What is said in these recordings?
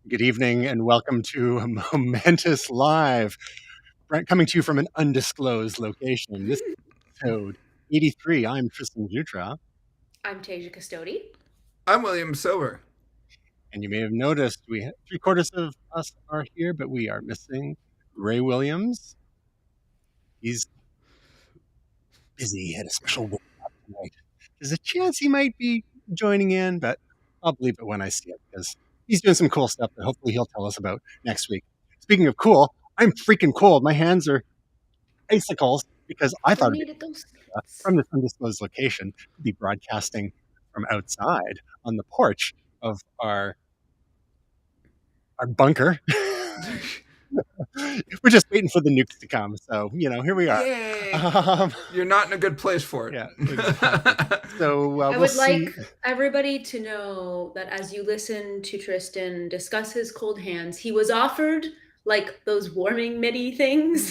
Good evening and welcome to Momentous Live, coming to you from an undisclosed location. This is episode 83. I'm Tristan Dutra, I'm Tasia Custody. I'm William Silver. and you may have noticed three-quarters of us are here, but we are missing Ray Williams. He's busy. He had a special workout tonight. There's a chance he might be joining in, but I'll believe it when I see it because he's doing some cool stuff that hopefully he'll tell us about next week. Speaking of cool, I'm freaking cold. My hands are icicles because I Who thought it'd be needed those things? from this undisclosed location to be broadcasting from outside on the porch of our bunker. We're just waiting for the nukes to come, so here we are. Yay! You're not in a good place for it. Yeah, exactly. So I we'll would see. like everybody to know that as you listen to Tristan discuss his cold hands, he was offered like those warming midi things,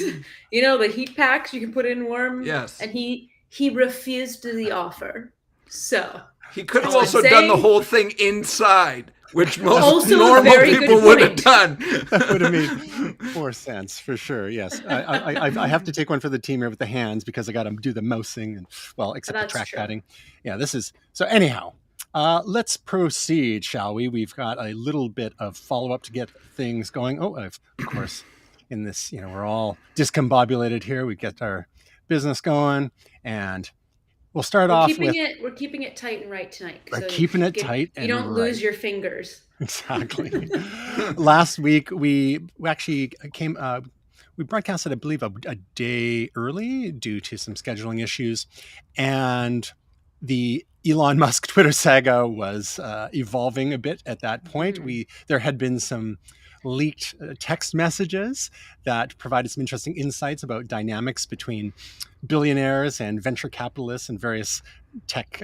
the heat packs you can put in warm. Yes. And he refused the offer. So he could have That's what also I'm done the saying. whole thing inside, which most Also a normal very good people would have point. done. That would have made more sense for sure. Yes, I have to take one for the team here with the hands because I got to do the mousing and except the That's true. trackpadding. Yeah, this is so. Anyhow, let's proceed, shall we? We've got a little bit of follow up to get things going. Oh, of course, in this, we're all discombobulated here. We get our business going, and we'll start off with. We're keeping it tight and right tonight. We're keeping it tight and you don't right. lose your fingers. Exactly. Last week we actually we broadcasted, I believe, a day early due to some scheduling issues, and the Elon Musk Twitter saga was evolving a bit at that point. There had been some leaked text messages that provided some interesting insights about dynamics between billionaires and venture capitalists and various tech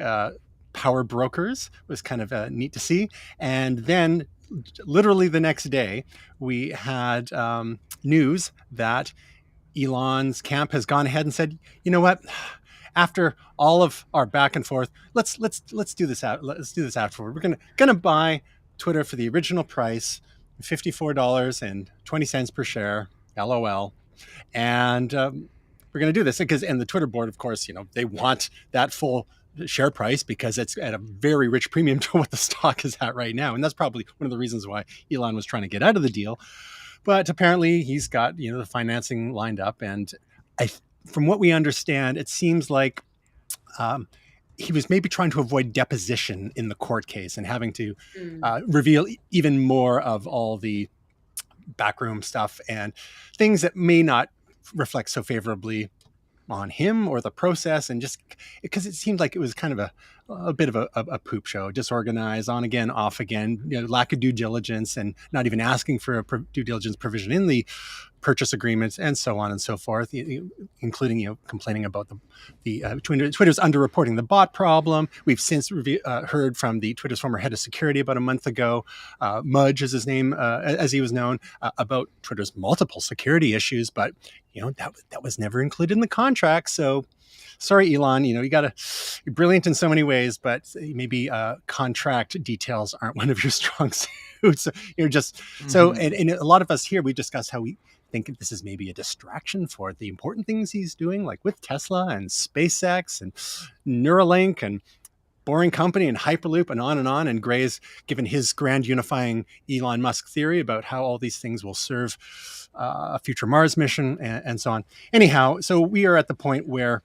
power brokers. It was kind of neat to see. And then literally the next day, we had news that Elon's camp has gone ahead and said, you know what? After all of our back and forth, let's do this out. Let's do this afterward. We're gonna buy Twitter for the original price, $54.20 per share. LOL. And we're going to do this and the Twitter board, of course, they want that full share price because it's at a very rich premium to what the stock is at right now. And that's probably one of the reasons why Elon was trying to get out of the deal. But apparently he's got, the financing lined up. And from what we understand, it seems like he was maybe trying to avoid deposition in the court case and having to reveal even more of all the backroom stuff and things that may not reflect so favorably on him or the process, and just because it seemed like it was kind of a bit of a poop show, disorganized, on again, off again, lack of due diligence, and not even asking for a due diligence provision in the purchase agreements, and so on and so forth, including complaining about the Twitter's underreporting the bot problem. We've since heard from the Twitter's former head of security about a month ago, Mudge is his name, as he was known, about Twitter's multiple security issues, but that was never included in the contract. So sorry, Elon, you're brilliant in so many ways, but maybe contract details aren't one of your strong suits. So, and a lot of us here, we discuss how we think this is maybe a distraction for the important things he's doing, like with Tesla and SpaceX and Neuralink and Boring Company and Hyperloop and on, and Gray's given his grand unifying Elon Musk theory about how all these things will serve a future Mars mission and so on. Anyhow, so we are at the point where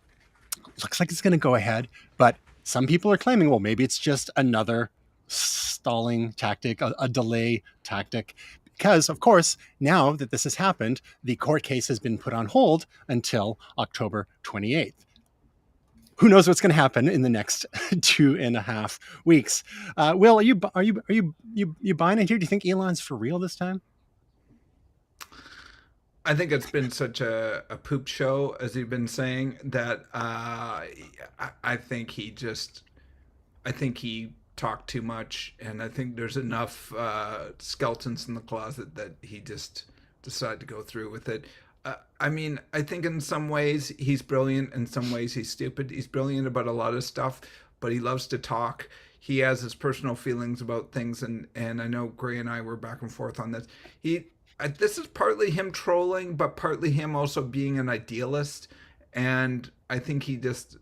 it looks like it's going to go ahead, but some people are claiming, well, maybe it's just another stalling tactic, a delay tactic, because, of course, now that this has happened, the court case has been put on hold until October 28th. Who knows what's going to happen in the next 2.5 weeks? Will, are you buying it here? Do you think Elon's for real this time? I think it's been such a poop show, as you've been saying, that I think he talked too much, and I think there's enough skeletons in the closet that he just decided to go through with it. I mean, I think in some ways he's brilliant, in some ways he's stupid. He's brilliant about a lot of stuff, but he loves to talk. he has his personal feelings about things, and I know Gray and I were back and forth on this. This is partly him trolling, but partly him also being an idealist, and I think he just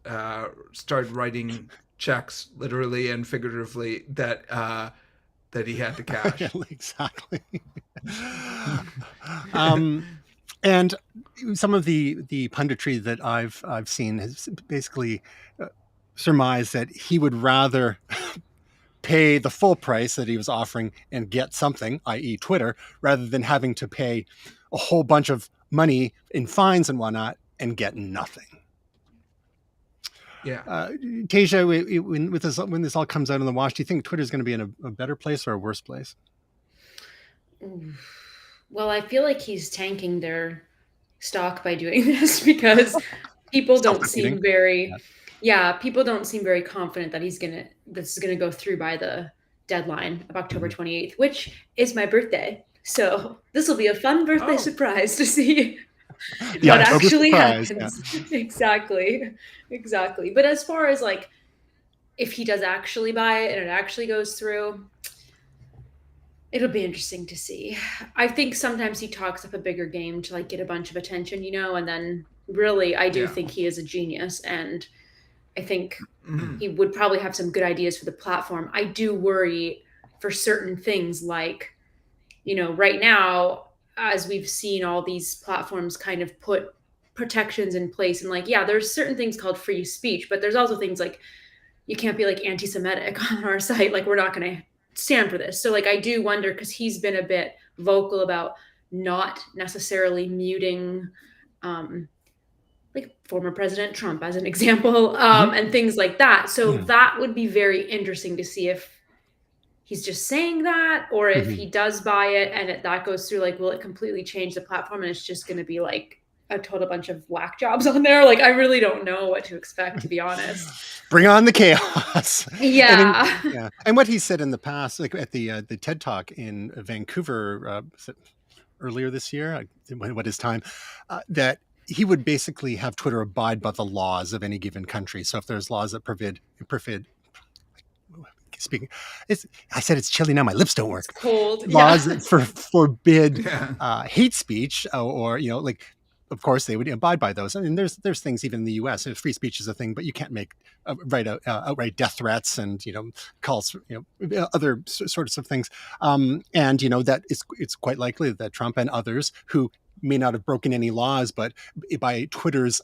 started writing checks, literally and figuratively, that he had to cash. Exactly. And some of the punditry that I've seen has basically surmised that he would rather pay the full price that he was offering and get something, i.e., Twitter, rather than having to pay a whole bunch of money in fines and whatnot and get nothing. Yeah. Tasia, when this all comes out in the wash, do you think Twitter is going to be in a better place or a worse place? Well, I feel like he's tanking their stock by doing this because people don't seem very, people don't seem very confident that this is gonna go through by the deadline of October 28th, which is my birthday. So this will be a fun birthday surprise to see what actually happens. Yeah. Exactly. But as far as like, if he does actually buy it and it actually goes through, it'll be interesting to see. I think sometimes he talks up a bigger game to like get a bunch of attention, and then really I do think he is a genius, and I think he would probably have some good ideas for the platform. I do worry for certain things like, right now, as we've seen all these platforms kind of put protections in place, and like, there's certain things called free speech, but there's also things like you can't be like anti-Semitic on our site. Like, we're not going to stand for this. So like, I do wonder, because he's been a bit vocal about not necessarily muting like former President Trump as an example, and things like that. So that would be very interesting to see if he's just saying that, or if he does buy it and that goes through, like, will it completely change the platform and it's just going to be like a total bunch of whack jobs on there? Like, I really don't know what to expect, to be honest. Bring on the chaos. Yeah. And what he said in the past, like at the TED Talk in Vancouver earlier this year, what is time, that he would basically have Twitter abide by the laws of any given country. So if there's laws that speaking, I said it's chilly now. My lips don't work. It's cold. Laws that forbid hate speech, or like, of course they would abide by those. I mean, there's things even in the U.S. Free speech is a thing, but you can't make outright death threats and calls, other sorts of things. And that it's quite likely that Trump and others who may not have broken any laws, but by Twitter's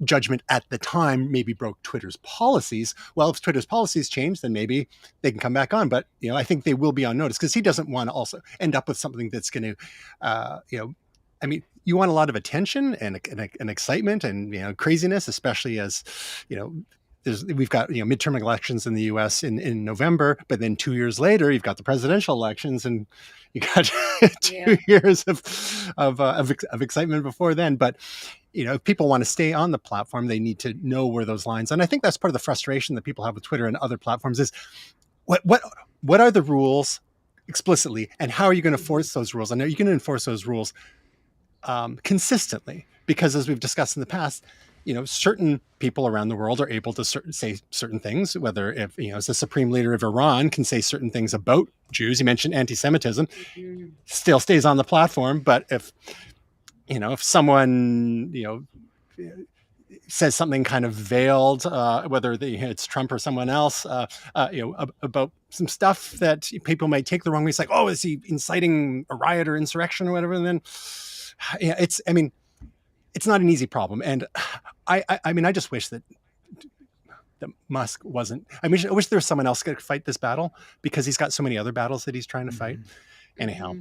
judgment at the time, maybe broke Twitter's policies. Well, if Twitter's policies change, then maybe they can come back on. But I think they will be on notice, because he doesn't want to also end up with something that's going to, I mean, you want a lot of attention and excitement and craziness, especially as we've got midterm elections in the U.S. in November, but then 2 years later you've got the presidential elections, and you got 2 years of excitement before then. But if people want to stay on the platform, they need to know where those lines. And I think that's part of the frustration that people have with Twitter and other platforms is what are the rules explicitly, and how are you going to force those rules? And are you going to enforce those rules consistently? Because as we've discussed in the past, certain people around the world are able to say certain things, whether if, as the supreme leader of Iran can say certain things about Jews. You mentioned anti-Semitism, still stays on the platform. But if someone, says something kind of veiled, whether it's Trump or someone else, about some stuff that people might take the wrong way. It's like, oh, is he inciting a riot or insurrection or whatever? And then, it's not an easy problem. And I just wish that Musk wasn't. I wish there was someone else could fight this battle, because he's got so many other battles that he's trying to fight. Anyhow,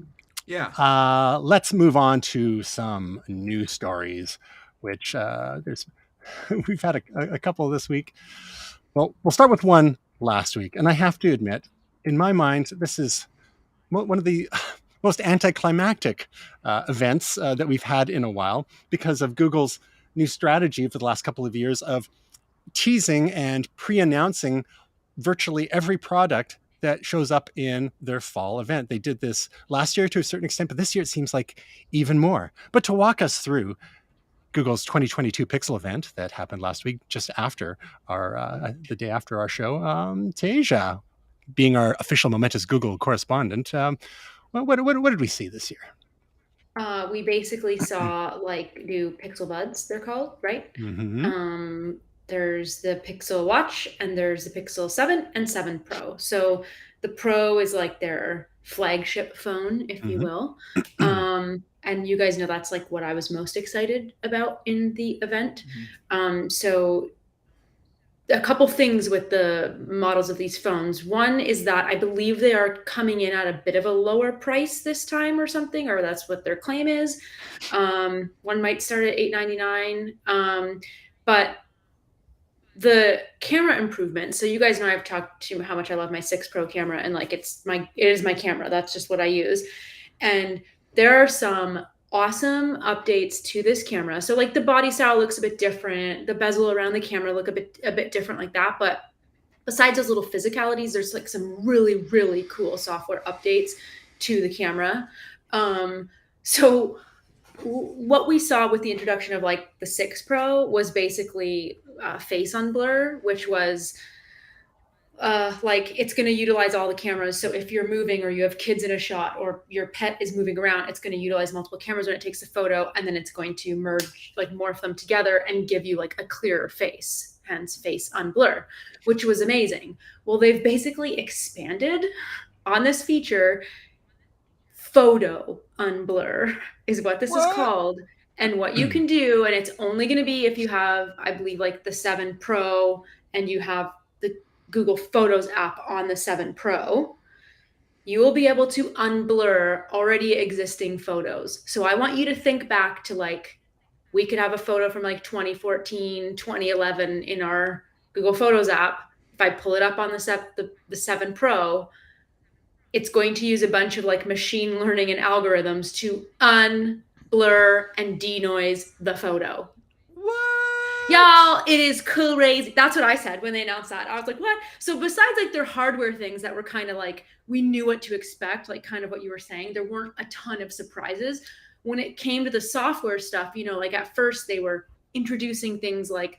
let's move on to some news stories, which we've had a couple this week. Well, we'll start with one last week, and I have to admit, in my mind, this is one of the most anticlimactic events that we've had in a while, because of Google's new strategy for the last couple of years of teasing and pre-announcing virtually every product that shows up in their fall event. They did this last year to a certain extent, but this year it seems like even more. But to walk us through Google's 2022 Pixel event that happened last week, just after the day after our show. Tasia, being our official Momentous Google correspondent, what did we see this year? We basically saw like new Pixel Buds, they're called, right? Mm-hmm. There's the Pixel Watch and there's the Pixel 7 and 7 Pro. So the Pro is like their flagship phone, if you will. And you guys know that's like what I was most excited about in the event. So a couple things with the models of these phones. One is that I believe they are coming in at a bit of a lower price this time or something, or that's what their claim is. One might start at $899. But the camera improvement, so you guys know I've talked to how much I love my 6 Pro camera, and like it is my camera. That's just what I use. And there are some awesome updates to this camera. So like the body style looks a bit different, the bezel around the camera look a bit different like that. But besides those little physicalities, there's like some really, really cool software updates to the camera. So what we saw with the introduction of like the 6 Pro was basically face unblur, which was like it's going to utilize all the cameras. So if you're moving or you have kids in a shot or your pet is moving around, it's going to utilize multiple cameras when it takes a photo, and then it's going to morph them together and give you like a clearer face, hence face unblur, which was amazing. Well, they've basically expanded on this feature. Photo unblur is what this is called, and what you can do, and it's only going to be if you have, I believe, like the 7 Pro and you have the Google Photos app on the 7 Pro, you will be able to unblur already existing photos. So I want you to think back to like, we could have a photo from like 2014, 2011 in our Google Photos app. If I pull it up on the 7 Pro, it's going to use a bunch of like machine learning and algorithms to unblur and denoise the photo. What? Y'all, it is crazy. That's what I said when they announced that. I was like, what? So besides like their hardware things that were kind of like, we knew what to expect, like kind of what you were saying, there weren't a ton of surprises. When it came to the software stuff, you know, like at first they were introducing things like,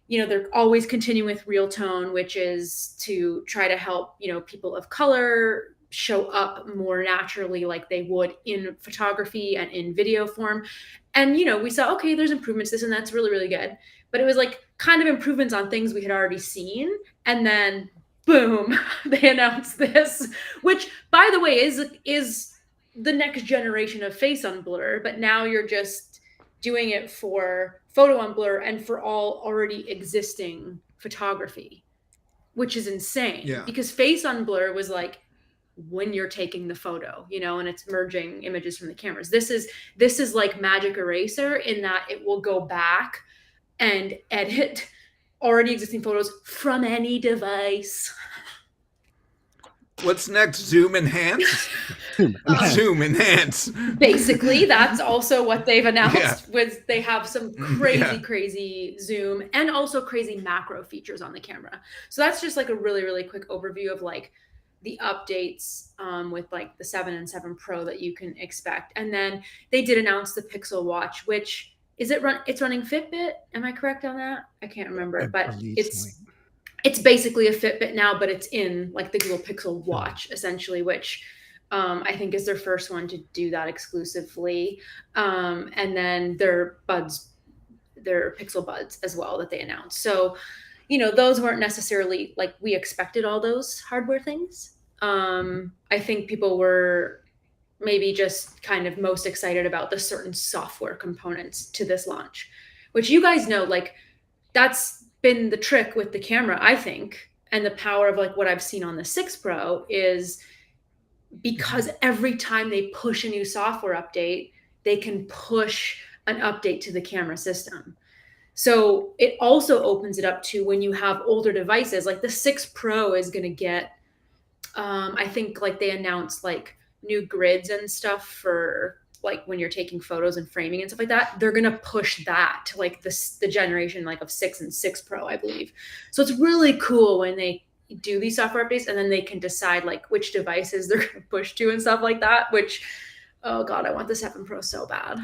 you know, they're always continuing with real tone, which is to try to help, you know, people of color show up more naturally like they would in photography and in video form. And, you know, we saw, okay, there's improvements, this and that's really, really good. But it was like kind of improvements on things we had already seen. And then boom, they announced this, which by the way is the next generation of face unblur, but now you're just doing it for photo unblur and for all already existing photography, which is insane. Yeah. Because face unblur was like when you're taking the photo, you know, and it's merging images from the cameras. This is like Magic Eraser in that it will go back and edit already existing photos from any device. What's next? Zoom enhance? Zoom enhance. Basically, that's also what they've announced. Was they have some crazy zoom and also crazy macro features on the camera. So that's just like a really, really quick overview of like the updates with like the 7 and 7 Pro that you can expect. And then they did announce the Pixel Watch, which it's running Fitbit. Am I correct on that? I can't remember, but it's basically a Fitbit now, but it's in like the Google Pixel Watch essentially, which I think is their first one to do that exclusively. And then their Pixel Buds as well that they announced. So, you know, those weren't necessarily like we expected all those hardware things. I think people were maybe just kind of most excited about the certain software components to this launch, which you guys know, like that's been the trick with the camera, I think, and the power of like what I've seen on the 6 Pro is because every time they push a new software update, they can push an update to the camera system. So it also opens it up to when you have older devices, like the 6 Pro is going to get, I think like they announced like new grids and stuff for like when you're taking photos and framing and stuff like that, they're going to push that to like the generation like of 6 and 6 Pro, I believe. So it's really cool when they do these software updates and then they can decide like which devices they're going to push to and stuff like that, which, oh God, I want the 7 Pro so bad.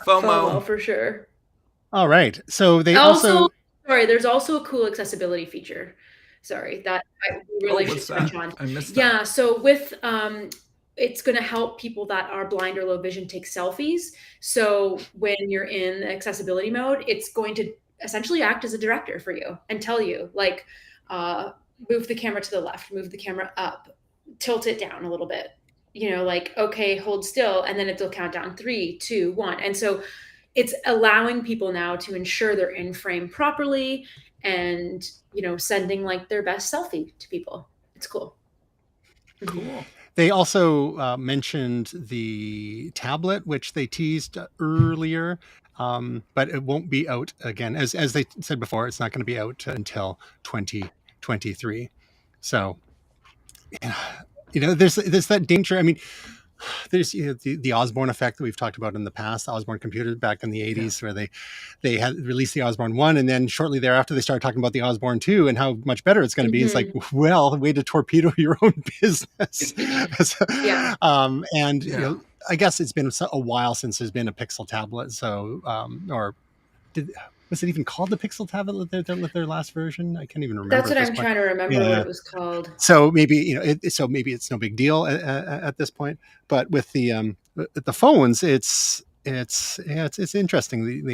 FOMO. for sure. All right. So they Also, also sorry, there's also a cool accessibility feature. Sorry, that we Oh, really should what's touch that? on. I missed that. Yeah, so with it's going to help people that are blind or low vision take selfies. So when you're in accessibility mode, it's going to essentially act as a director for you and tell you, like, uh, move the camera to the left, move the camera up, tilt it down a little bit. You know, like, okay, hold still, and then it'll count down 3, 2, 1. And so it's allowing people now to ensure they're in frame properly and, you know, sending like their best selfie to people. It's cool. Cool. they also mentioned the tablet, which they teased earlier, but it won't be out again. As they said before, it's not going to be out until 2023. So, there's that danger. I mean, there's the Osborne effect that we've talked about in the past. The Osborne computer back in the 80s, where they had released the Osborne 1, and then shortly thereafter they started talking about the Osborne 2 and how much better it's going to be. It's like, well, way to torpedo your own business. Yeah. And I guess it's been a while since there's been a Pixel tablet. So or was it even called the Pixel tablet, their last version? I can't even remember. That's what I'm trying to remember what it was called. So maybe so maybe it's no big deal at this point. But with the phones, it's interesting.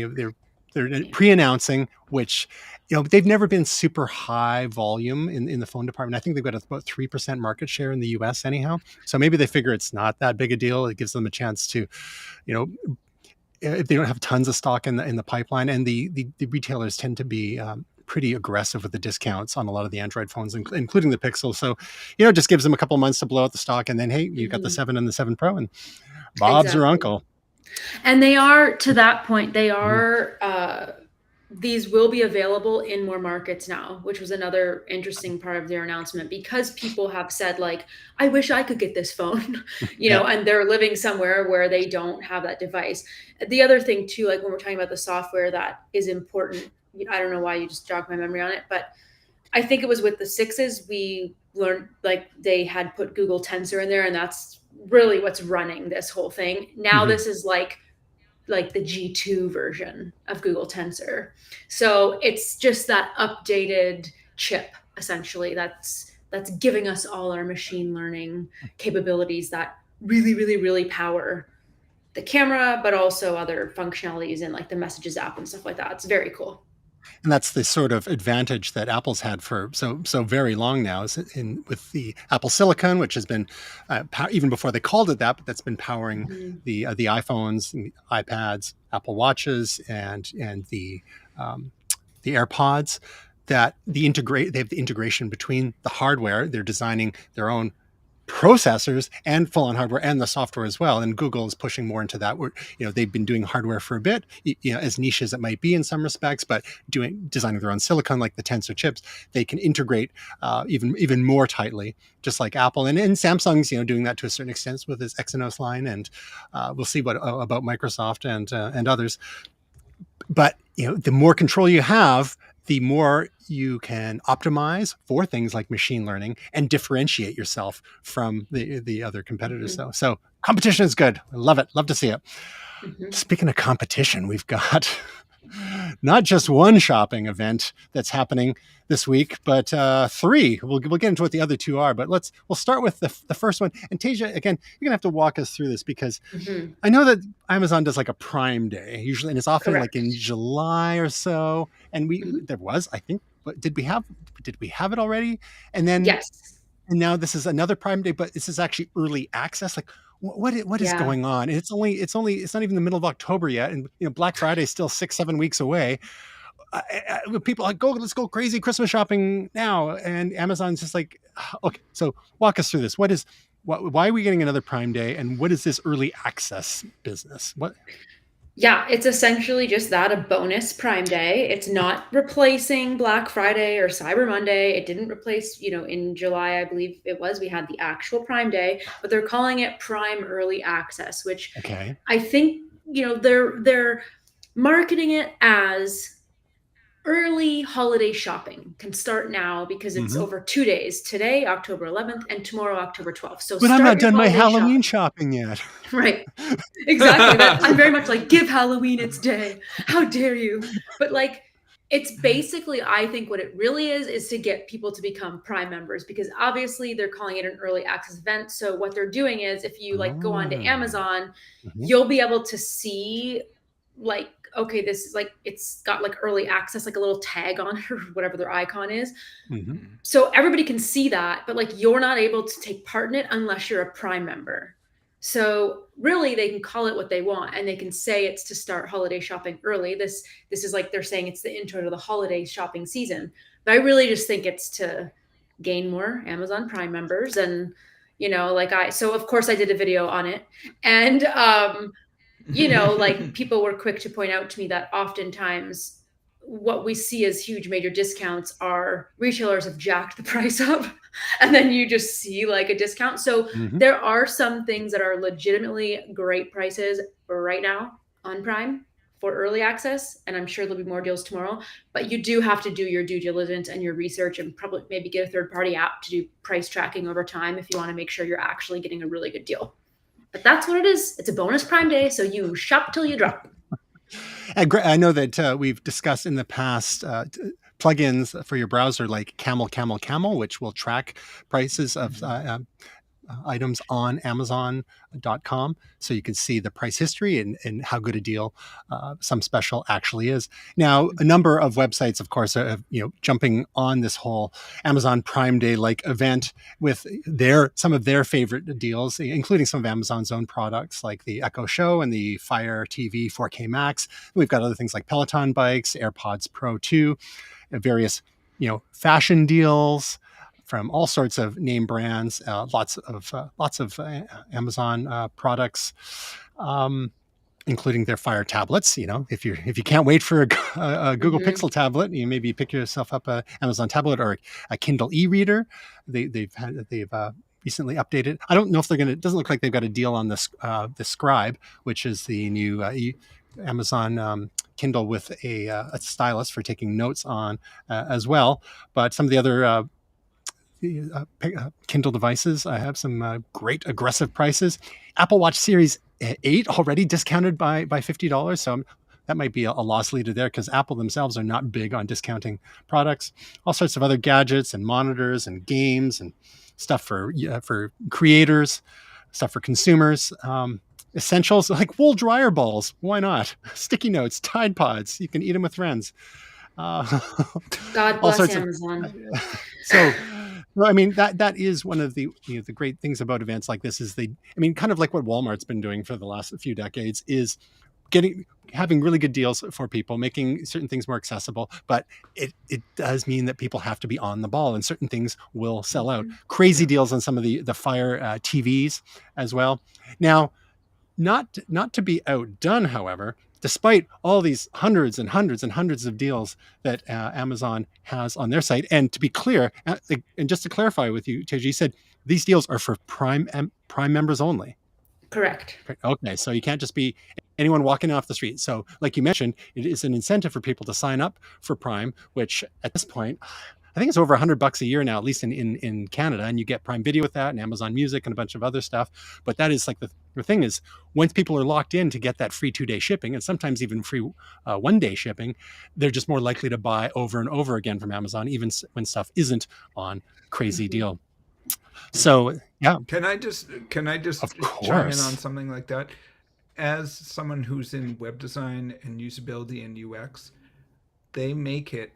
They're pre-announcing, which they've never been super high volume in the phone department. I think they've got about 3% market share in the US anyhow. So maybe they figure it's not that big a deal. It gives them a chance to, if they don't have tons of stock in the pipeline, and the retailers tend to be pretty aggressive with the discounts on a lot of the Android phones, including the Pixel. So, it just gives them a couple months to blow out the stock, and then hey, you got the 7 and the 7 Pro, and Bob's your uncle. And they are, to that point, they are these will be available in more markets now, which was another interesting part of their announcement, because people have said, like, I wish I could get this phone, and they're living somewhere where they don't have that device. The other thing too, like when we're talking about the software that is important, I don't know why you just jogged my memory on it, but I think it was with the 6s, we learned like they had put Google Tensor in there, and that's really what's running this whole thing. Now this is like the G2 version of Google Tensor. So it's just that updated chip, essentially, that's giving us all our machine learning capabilities that really, really, really power the camera, but also other functionalities in like the Messages app and stuff like that. It's very cool. And that's the sort of advantage that Apple's had for so very long now, is with the Apple Silicon, which has been even before they called it that, but that's been powering the iPhones, and the iPads, Apple Watches, and the AirPods. That they have the integration between the hardware. They're designing their own processors and full-on hardware and the software as well. And Google is pushing more into that. Where they've been doing hardware for a bit, as niche as it might be in some respects, but designing their own silicon, like the Tensor chips, they can integrate even more tightly, just like Apple and Samsung's doing that to a certain extent with its Exynos line, and we'll see what about Microsoft and others. But the more control you have, the more you can optimize for things like machine learning and differentiate yourself from the other competitors. So competition is good. I love it. Love to see it. Speaking of competition, we've got not just one shopping event that's happening this week, but 3. We'll get into what the other 2 are, but we'll start with the first one. And Tasia, again, you're gonna have to walk us through this, because I know that Amazon does like a Prime Day usually, and it's often like in July or so. And there was, I think, but did we have it already? And then yes, and now this is another Prime Day, but this is actually early access. Like, what is going on? And it's not even the middle of October yet, and Black Friday is still 6-7 weeks away. People are like, let's go crazy Christmas shopping now, and Amazon's just like, okay. So walk us through this. Why are we getting another Prime Day, and what is this early access business? What? Yeah, it's essentially just that, a bonus Prime Day. It's not replacing Black Friday or Cyber Monday. It didn't replace, in July, I believe it was, we had the actual Prime Day, but they're calling it Prime Early Access, which I think, they're marketing it as early holiday shopping can start now because it's over 2 days. Today, October 11th, and tomorrow, October 12th. So But I'm start not your done my holiday Halloween shopping yet. Right. Exactly. I'm very much like, give Halloween its day. How dare you? But like, it's basically, I think what it really is to get people to become Prime members, because obviously they're calling it an early access event. So what they're doing is, if you like go onto Amazon, you'll be able to see like, okay, this is like, it's got like early access, like a little tag on it or whatever their icon is. So everybody can see that, but like, you're not able to take part in it unless you're a Prime member. So really, they can call it what they want, and they can say it's to start holiday shopping early. This is like, they're saying it's the intro to the holiday shopping season. But I really just think it's to gain more Amazon Prime members. And, you know, like so of course I did a video on it. And, you know, like people were quick to point out to me that oftentimes what we see as huge major discounts are retailers have jacked the price up, and then you just see like a discount. So there are some things that are legitimately great prices right now on Prime for early access, and I'm sure there'll be more deals tomorrow. But you do have to do your due diligence and your research, and probably maybe get a third-party app to do price tracking over time if you want to make sure you're actually getting a really good deal. But that's what it is. It's a bonus Prime Day, so you shop till you drop. I know that we've discussed in the past plugins for your browser like Camel, which will track prices of items on Amazon.com, so you can see the price history and how good a deal some special actually is. Now, a number of websites, of course, are jumping on this whole Amazon Prime Day like event with some of their favorite deals, including some of Amazon's own products like the Echo Show and the Fire TV 4K Max. We've got other things like Peloton bikes, AirPods Pro 2, and various fashion deals from all sorts of name brands, lots of Amazon products, including their Fire tablets. If you can't wait for a Google Pixel tablet, you maybe pick yourself up a Amazon tablet or a Kindle e-reader. They've recently updated. I don't know if they're going to. It doesn't look like they've got a deal on the Scribe, which is the new Amazon Kindle with a stylus for taking notes on as well. But some of the other Kindle devices have some great aggressive prices. Apple Watch Series 8 already discounted by $50. So that might be a loss leader there, because Apple themselves are not big on discounting products. All sorts of other gadgets and monitors and games and stuff for creators, stuff for consumers. Essentials like wool dryer balls. Why not? Sticky notes, Tide Pods. You can eat them with friends. God bless Amazon. So, I mean, that is one of the the great things about events like this is kind of like what Walmart's been doing for the last few decades is having really good deals for people, making certain things more accessible. But it does mean that people have to be on the ball, and certain things will sell out. Crazy deals on some of the Fire TVs as well. Now, not to be outdone, however, despite all these hundreds and hundreds and hundreds of deals that Amazon has on their site, and to be clear, and just to clarify with you, Teji, you said these deals are for Prime members only. Correct. Okay, so you can't just be anyone walking off the street. So, like you mentioned, it is an incentive for people to sign up for Prime, which at this point, I think it's over $100 a year now, at least in Canada, and you get Prime Video with that, and Amazon Music, and a bunch of other stuff. But that is like the thing is, once people are locked in to get that free 2-day shipping, and sometimes even free 1-day shipping, they're just more likely to buy over and over again from Amazon, even when stuff isn't on crazy deal. So yeah, can I just chime in on something like that? As someone who's in web design and usability and UX, they make it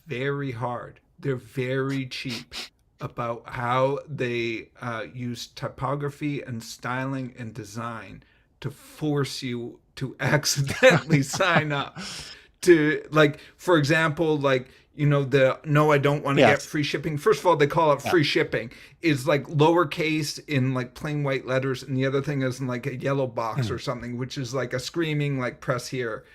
very hard. They're very cheap about how they use typography and styling and design to force you to accidentally sign up to, like, for example, like, I don't want to get free shipping. First of all, they call it free shipping. Is like lowercase in like plain white letters, and the other thing is in like a yellow box or something, which is like a screaming like press here.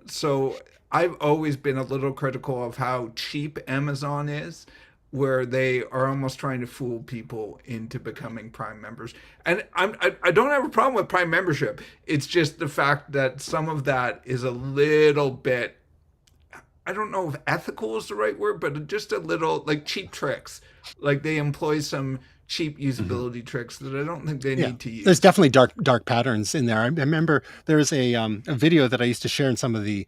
So I've always been a little critical of how cheap Amazon is, where they are almost trying to fool people into becoming Prime members. And I don't have a problem with Prime membership. It's just the fact that some of that is a little bit I don't know if ethical is the right word, but just a little like cheap tricks. Like they employ some cheap usability tricks that I don't think they Yeah, need to use. there's definitely dark patterns in there. I remember there's a video that I used to share in some of the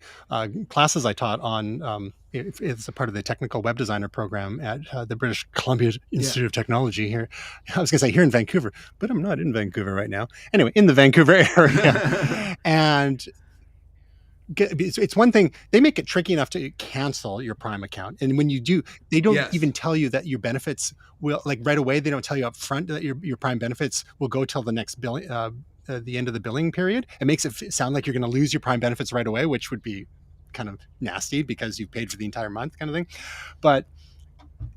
classes I taught on. It's a part of the technical web designer program at the British Columbia Yeah. Institute of Technology here. I was going to say here in Vancouver, but I'm not in Vancouver right now. Anyway, in the Vancouver area, and it's one thing, they make it tricky enough to cancel your Prime account, and when you do, they don't Yes. even tell you that your benefits will, like, right away. They don't tell you up front that your Prime benefits will go till the next billing, the end of the billing period. It makes it sound like you're going to lose your Prime benefits right away, which would be kind of nasty because you've paid for the entire month, kind of thing. But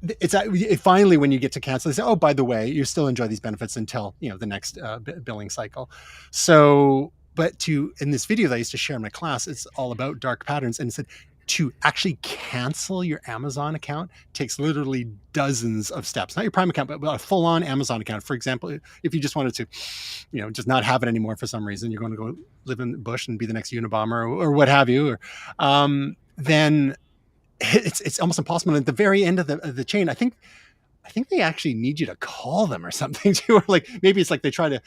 it's finally, when you get to cancel, they say, oh, by the way, you still enjoy these benefits until the next billing cycle. So, but in this video that I used to share in my class, it's all about dark patterns, and it said to actually cancel your Amazon account takes literally dozens of steps. Not your Prime account, but a full-on Amazon account. For example, if you just wanted to, just not have it anymore for some reason, you're going to go live in the bush and be the next Unabomber or what have you, then it's almost impossible. And at the very end of the chain, I think they actually need you to call them or something too, or like maybe it's like they try to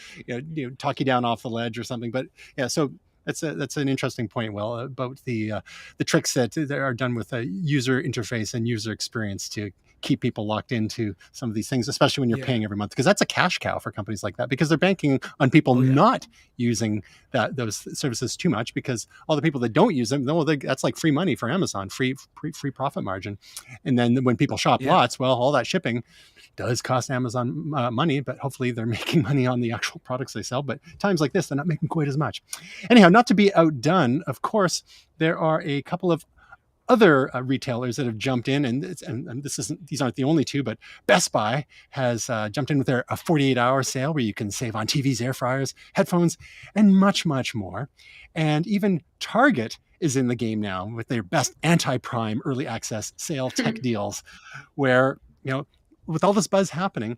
talk you down off the ledge or something. But yeah, so that's an interesting point, Will, about the tricks that are done with a user interface and user experience to keep people locked into some of these things, especially when you're paying every month, because that's a cash cow for companies like that, because they're banking on people not using those services too much, because all the people that don't use them, that's like free money for Amazon, free profit margin. And then when people shop lots, well, all that shipping does cost Amazon money, but hopefully they're making money on the actual products they sell. But times like this, they're not making quite as much. Anyhow, not to be outdone, of course, there are a couple of other retailers that have jumped in, and these aren't the only two, but Best Buy has jumped in with a 48-hour sale where you can save on TVs, air fryers, headphones, and much, much more. And even Target is in the game now with their best anti-Prime early access sale tech deals, where, with all this buzz happening,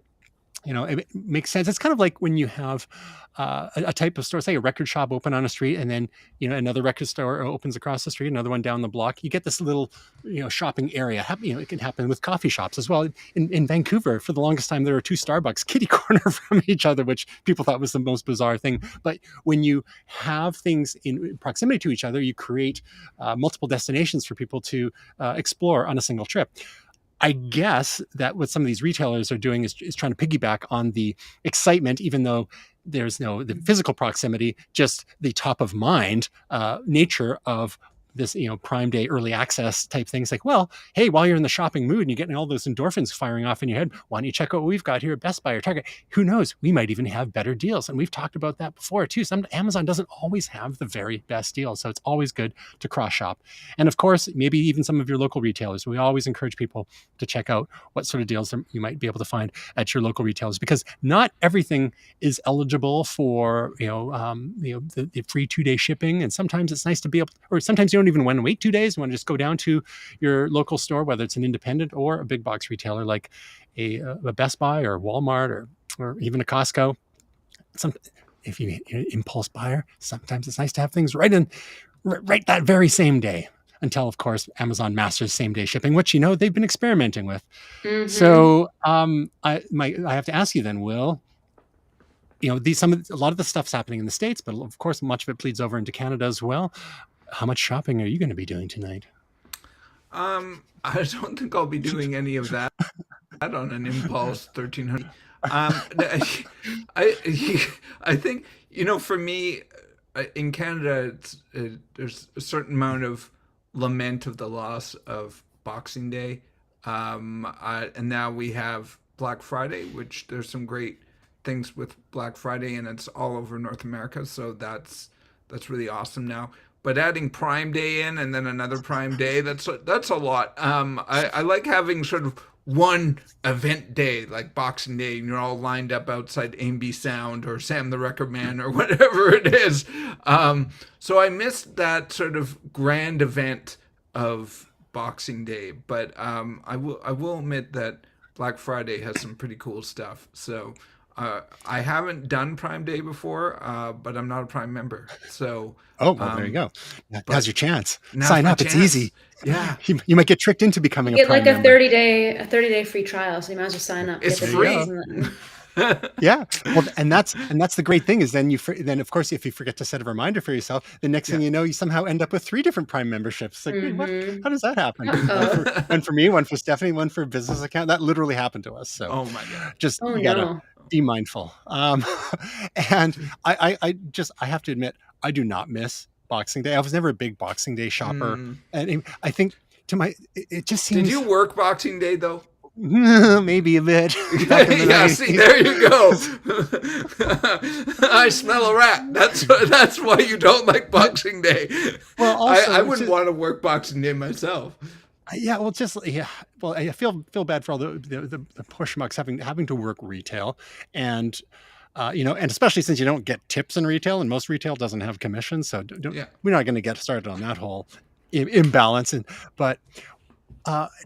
it makes sense. It's kind of like when you have a type of store, say a record shop open on a street, and then another record store opens across the street, another one down the block. You get this little shopping area. It can happen with coffee shops as well. In Vancouver, for the longest time, there were two Starbucks kitty corner from each other, which people thought was the most bizarre thing. But when you have things in proximity to each other, you create multiple destinations for people to explore on a single trip. I guess that what some of these retailers are doing is trying to piggyback on the excitement, even though there's the physical proximity, just the top of mind nature of this, Prime Day early access type things. Like, well, hey, while you're in the shopping mood and you're getting all those endorphins firing off in your head, why don't you check out what we've got here at Best Buy or Target? Who knows? We might even have better deals. And we've talked about that before too. Amazon doesn't always have the very best deals. So it's always good to cross shop. And of course, maybe even some of your local retailers. We always encourage people to check out what sort of deals you might be able to find at your local retailers, because not everything is eligible for, the free 2-day shipping. And sometimes it's nice to be able, or sometimes you don't even want to wait 2 days. You want to just go down to your local store, whether it's an independent or a big box retailer like a Best Buy or Walmart or even a Costco. If you're an impulse buyer, sometimes it's nice to have things right that very same day. Until, of course, Amazon masters same-day shipping, which they've been experimenting with. Mm-hmm. So I have to ask you then, Will. A lot of the stuff's happening in the States, but of course, much of it bleeds over into Canada as well. How much shopping are you going to be doing tonight? I don't think I'll be doing any of that on an impulse 1300. I think for me in Canada, there's a certain amount of lament of the loss of Boxing Day, and now we have Black Friday, which there's some great things with Black Friday, and it's all over North America, so that's really awesome now. But adding Prime Day in and then another Prime Day, that's a lot. I like having sort of one event day like Boxing Day, and you're all lined up outside AMB Sound or Sam the Record Man or whatever it is. So I missed that sort of grand event of Boxing Day, but I will admit that Black Friday has some pretty cool stuff. So I haven't done Prime Day before, but I'm not a Prime member. So, Oh, well, there you go. Now's but your chance. now's Sign my up. It's chance. easy. Yeah, You might get tricked into You becoming a get like Prime a member. 30-day free trial, so you might as well sign up. it's Get the There you free. deals go. and then Yeah. Well, and that's the great thing is then of course if you forget to set a reminder for yourself, the next thing Yeah. you know, you somehow end up with 3 different Prime memberships. Like, wait, what? Mhm. How does that happen? Uh-oh. One for me, one for Stephanie, one for a business account. That literally happened to us. So Oh my god. just Oh, you gotta no. be mindful. And I have to admit, I do not miss Boxing Day. I was never a big Boxing Day shopper, Mm. and I think it just Did seems you work Boxing Day though? maybe a bit back in the Yeah, 90s. see, there you go. I smell a rat. That's why you don't like Boxing Day. Well, I also, wouldn't want to work Boxing Day myself. yeah, well, yeah. Well, I feel bad for all the poor schmucks having to work retail, and and especially since you don't get tips in retail, and most retail doesn't have commissions, so Yeah. we're not going to get started on that whole imbalance. But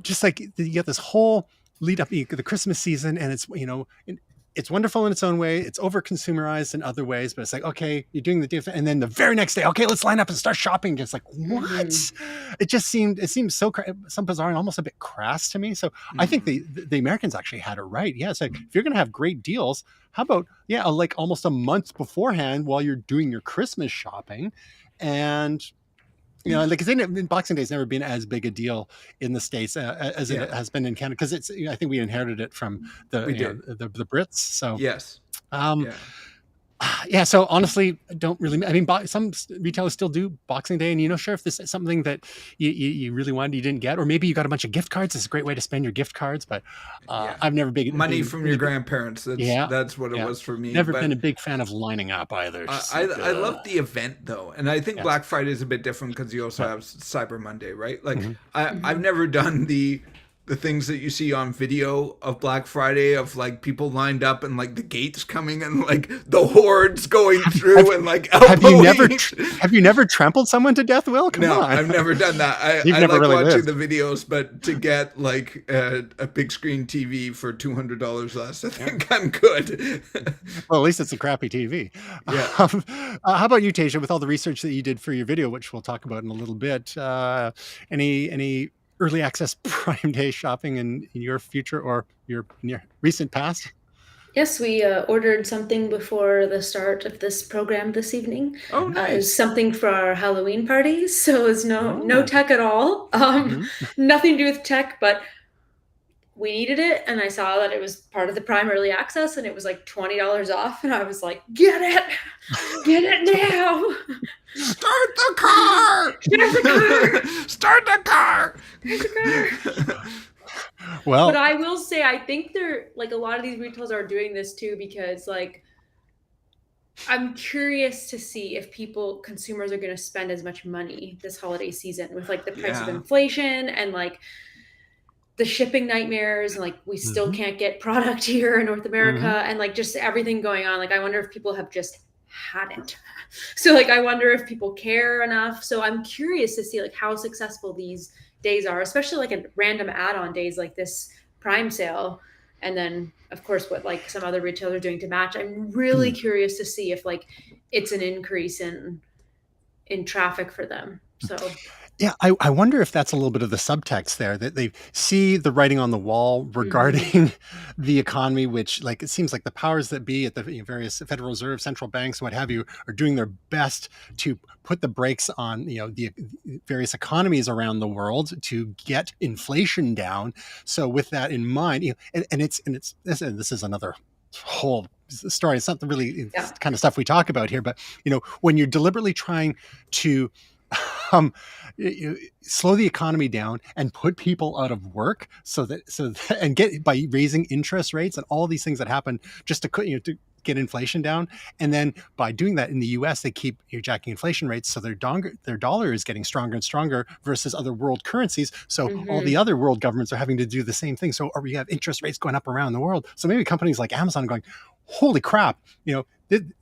just like you get this whole lead up the Christmas season, and it's wonderful in its own way. It's over consumerized in other ways, but it's like, okay, you're doing the deal, and then the very next day, okay, let's line up and start shopping. Just like, what? It seemed so bizarre and almost a bit crass to me. So I think the Americans actually had it right. Yeah, it's like if you're going to have great deals, how about like almost a month beforehand while you're doing your Christmas shopping, and like Boxing Day's never been as big a deal in the States as it has been in Canada, because it's I think we inherited it from the Brits. So Yes. yeah. So honestly, I don't really. I mean, some retailers still do Boxing Day, and sure, if this is something that you really wanted, you didn't get, or maybe you got a bunch of gift cards. It's a great way to spend your gift cards. But I've never been money from your grandparents. That's what it was for me. Never been a big fan of lining up either. I love the event though, and I think Black Friday is a bit different because you also have Cyber Monday, right? Like I've never done the things that you see on video of Black Friday of like people lined up and like the gates coming and like the hordes going through and like elbowing. Have you never trampled someone to death, Will? Come on. I've never done that. I never like really watching lived. the videos, but to get like a big screen TV for $200 less, I think I'm good. Well, at least it's a crappy TV. Yeah. How about you, Tasia, with all the research that you did for your video, which we'll talk about in a little bit? Any early access Prime Day shopping in your future or in your recent past? Yes, we ordered something before the start of this program this evening. Oh, nice. It was something for our Halloween parties, so it's no tech at all. Nothing to do with tech, but we needed it, and I saw that it was part of the Prime Early Access, and it was like $20 off, and I was like, get it now. Start the car! Start the car! Well, but I will say, I think they're like a lot of these retailers are doing this too, because like I'm curious to see if consumers are going to spend as much money this holiday season with like the price of inflation and like the shipping nightmares, and like we still can't get product here in North America, and like just everything going on. Like I wonder if people have just had it. So like I wonder if people care enough. So I'm curious to see like how successful these days are, especially like a random add-on days like this Prime sale, and then of course what like some other retailers are doing to match. I'm really curious to see if like it's an increase in traffic for them. So yeah, I wonder if that's a little bit of the subtext there, that they see the writing on the wall regarding the economy, which like it seems like the powers that be at the various Federal Reserve, central banks, what have you, are doing their best to put the brakes on the various economies around the world to get inflation down. So with that in mind, this is another whole story. It's not really kind of stuff we talk about here, but when you're deliberately trying to slow the economy down and put people out of work, and get by raising interest rates and all these things that happen just to get inflation down, and then by doing that in the U.S. they keep jacking inflation rates, so their dollar is getting stronger and stronger versus other world currencies. So all the other world governments are having to do the same thing. So we have interest rates going up around the world. So maybe companies like Amazon are going, holy crap,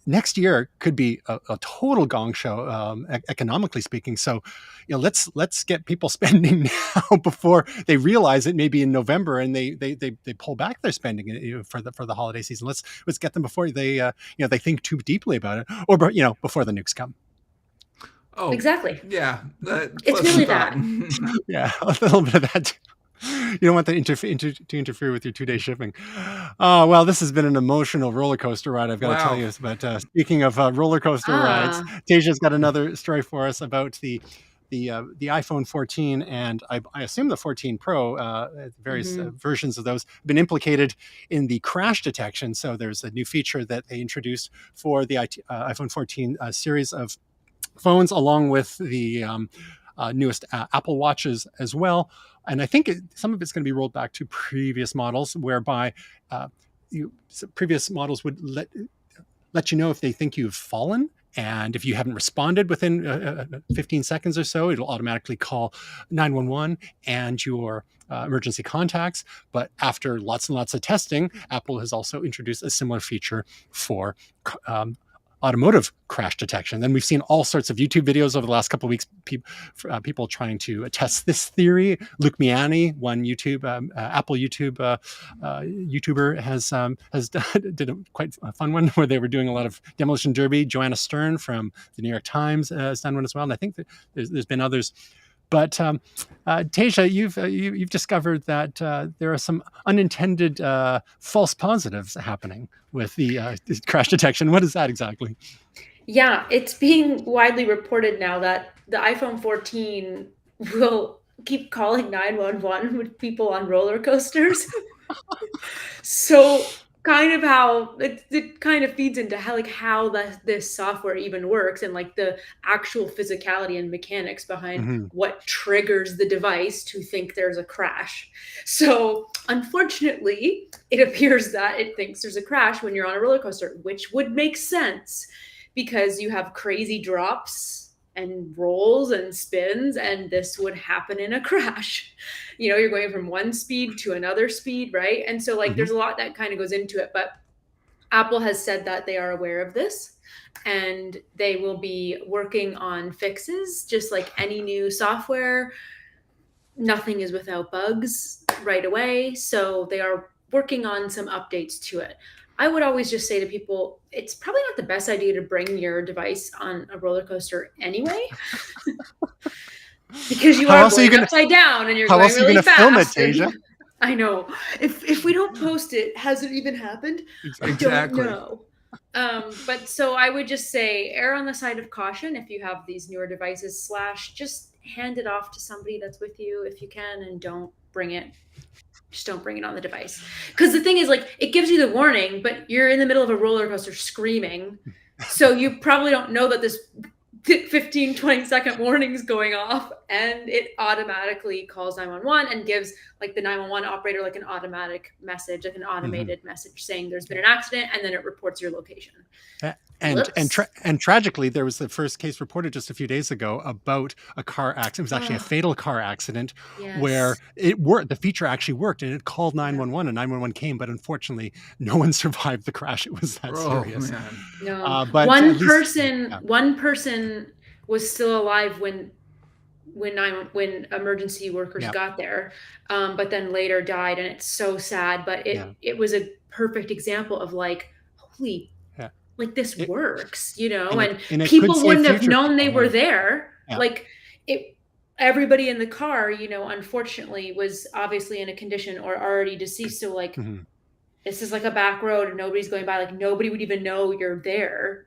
next year could be a total gong show, economically speaking. So, let's get people spending now before they realize it maybe in November and they pull back their spending for the holiday season. Let's get them before they they think too deeply about it, or before the nukes come. Oh, exactly. Yeah, it's really that. Yeah, a little bit of that too. You don't want that to interfere with your 2-day shipping. Oh, well, this has been an emotional roller coaster ride, I've got to tell you. But speaking of roller coaster rides, Tasia's got another story for us about the iPhone 14 and I assume the 14 Pro, various versions of those have been implicated in the crash detection. So there's a new feature that they introduced for the iPhone 14 series of phones, along with the newest Apple Watches as well. And I think some of it's going to be rolled back to previous models, whereby previous models would let you know if they think you've fallen. And if you haven't responded within 15 seconds or so, it'll automatically call 911 and your emergency contacts. But after lots and lots of testing, Apple has also introduced a similar feature for automotive crash detection. Then we've seen all sorts of YouTube videos over the last couple of weeks, people trying to test this theory. Luke Miani, one Apple YouTube YouTuber, did a quite fun one where they were doing a lot of demolition derby. Joanna Stern from the New York Times has done one as well, and I think that there's been others. But Tasia, you've discovered that there are some unintended false positives happening with the crash detection. What is that exactly? Yeah, it's being widely reported now that the iPhone 14 will keep calling 911 with people on roller coasters. So kind of how it kind of feeds into how this software even works, and like the actual physicality and mechanics behind what triggers the device to think there's a crash. So unfortunately, it appears that it thinks there's a crash when you're on a roller coaster, which would make sense because you have crazy drops and rolls and spins, and this would happen in a crash. You're going from one speed to another speed, right? And so there's a lot that kind of goes into it, but Apple has said that they are aware of this and they will be working on fixes. Just like any new software, nothing is without bugs right away. So they are working on some updates to it. I would always just say to people, it's probably not the best idea to bring your device on a roller coaster anyway. Because you are going upside down and you're going really fast. How else are you going to film it, Tasia? I know. If we don't post it, has it even happened? Exactly. I don't know. But so I would just say err on the side of caution if you have these newer devices, / just hand it off to somebody that's with you if you can, and don't bring it. Just don't bring it on the device. Because the thing is, it gives you the warning, but you're in the middle of a roller coaster screaming. So you probably don't know that this 15-20 second warning is going off, and it automatically calls 911 and gives the 911 operator an automatic message, an automated message saying there's been an accident, and then it reports your location. And tragically, there was the first case reported just a few days ago about a car accident. It was actually a fatal car accident where the feature actually worked, and it called 911, and 911 came, but unfortunately, no one survived the crash. It was that serious. Man. No, but one person was still alive when emergency workers got there, but then later died, and it's so sad. But it was a perfect example of holy. This works, and people wouldn't have known they were there. Yeah. Everybody in the car, unfortunately was obviously in a condition or already deceased. So this is a back road and nobody's going by, nobody would even know you're there,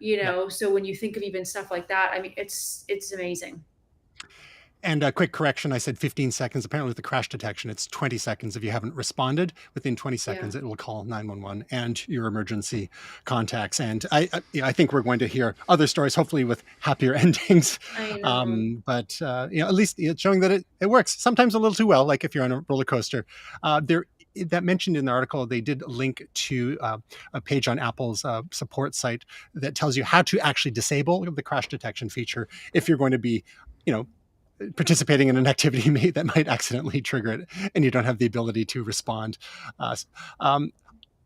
So when you think of even stuff like that, I mean, it's amazing. And a quick correction, I said 15 seconds. Apparently with the crash detection, it's 20 seconds. If you haven't responded within 20 seconds, it will call 911 and your emergency contacts. And I think we're going to hear other stories, hopefully with happier endings. I know. But at least it's showing that it works. Sometimes a little too well, like if you're on a roller coaster. That mentioned in the article, they did link to a page on Apple's support site that tells you how to actually disable the crash detection feature if you're going to be, participating in an activity that might accidentally trigger it, and you don't have the ability to respond.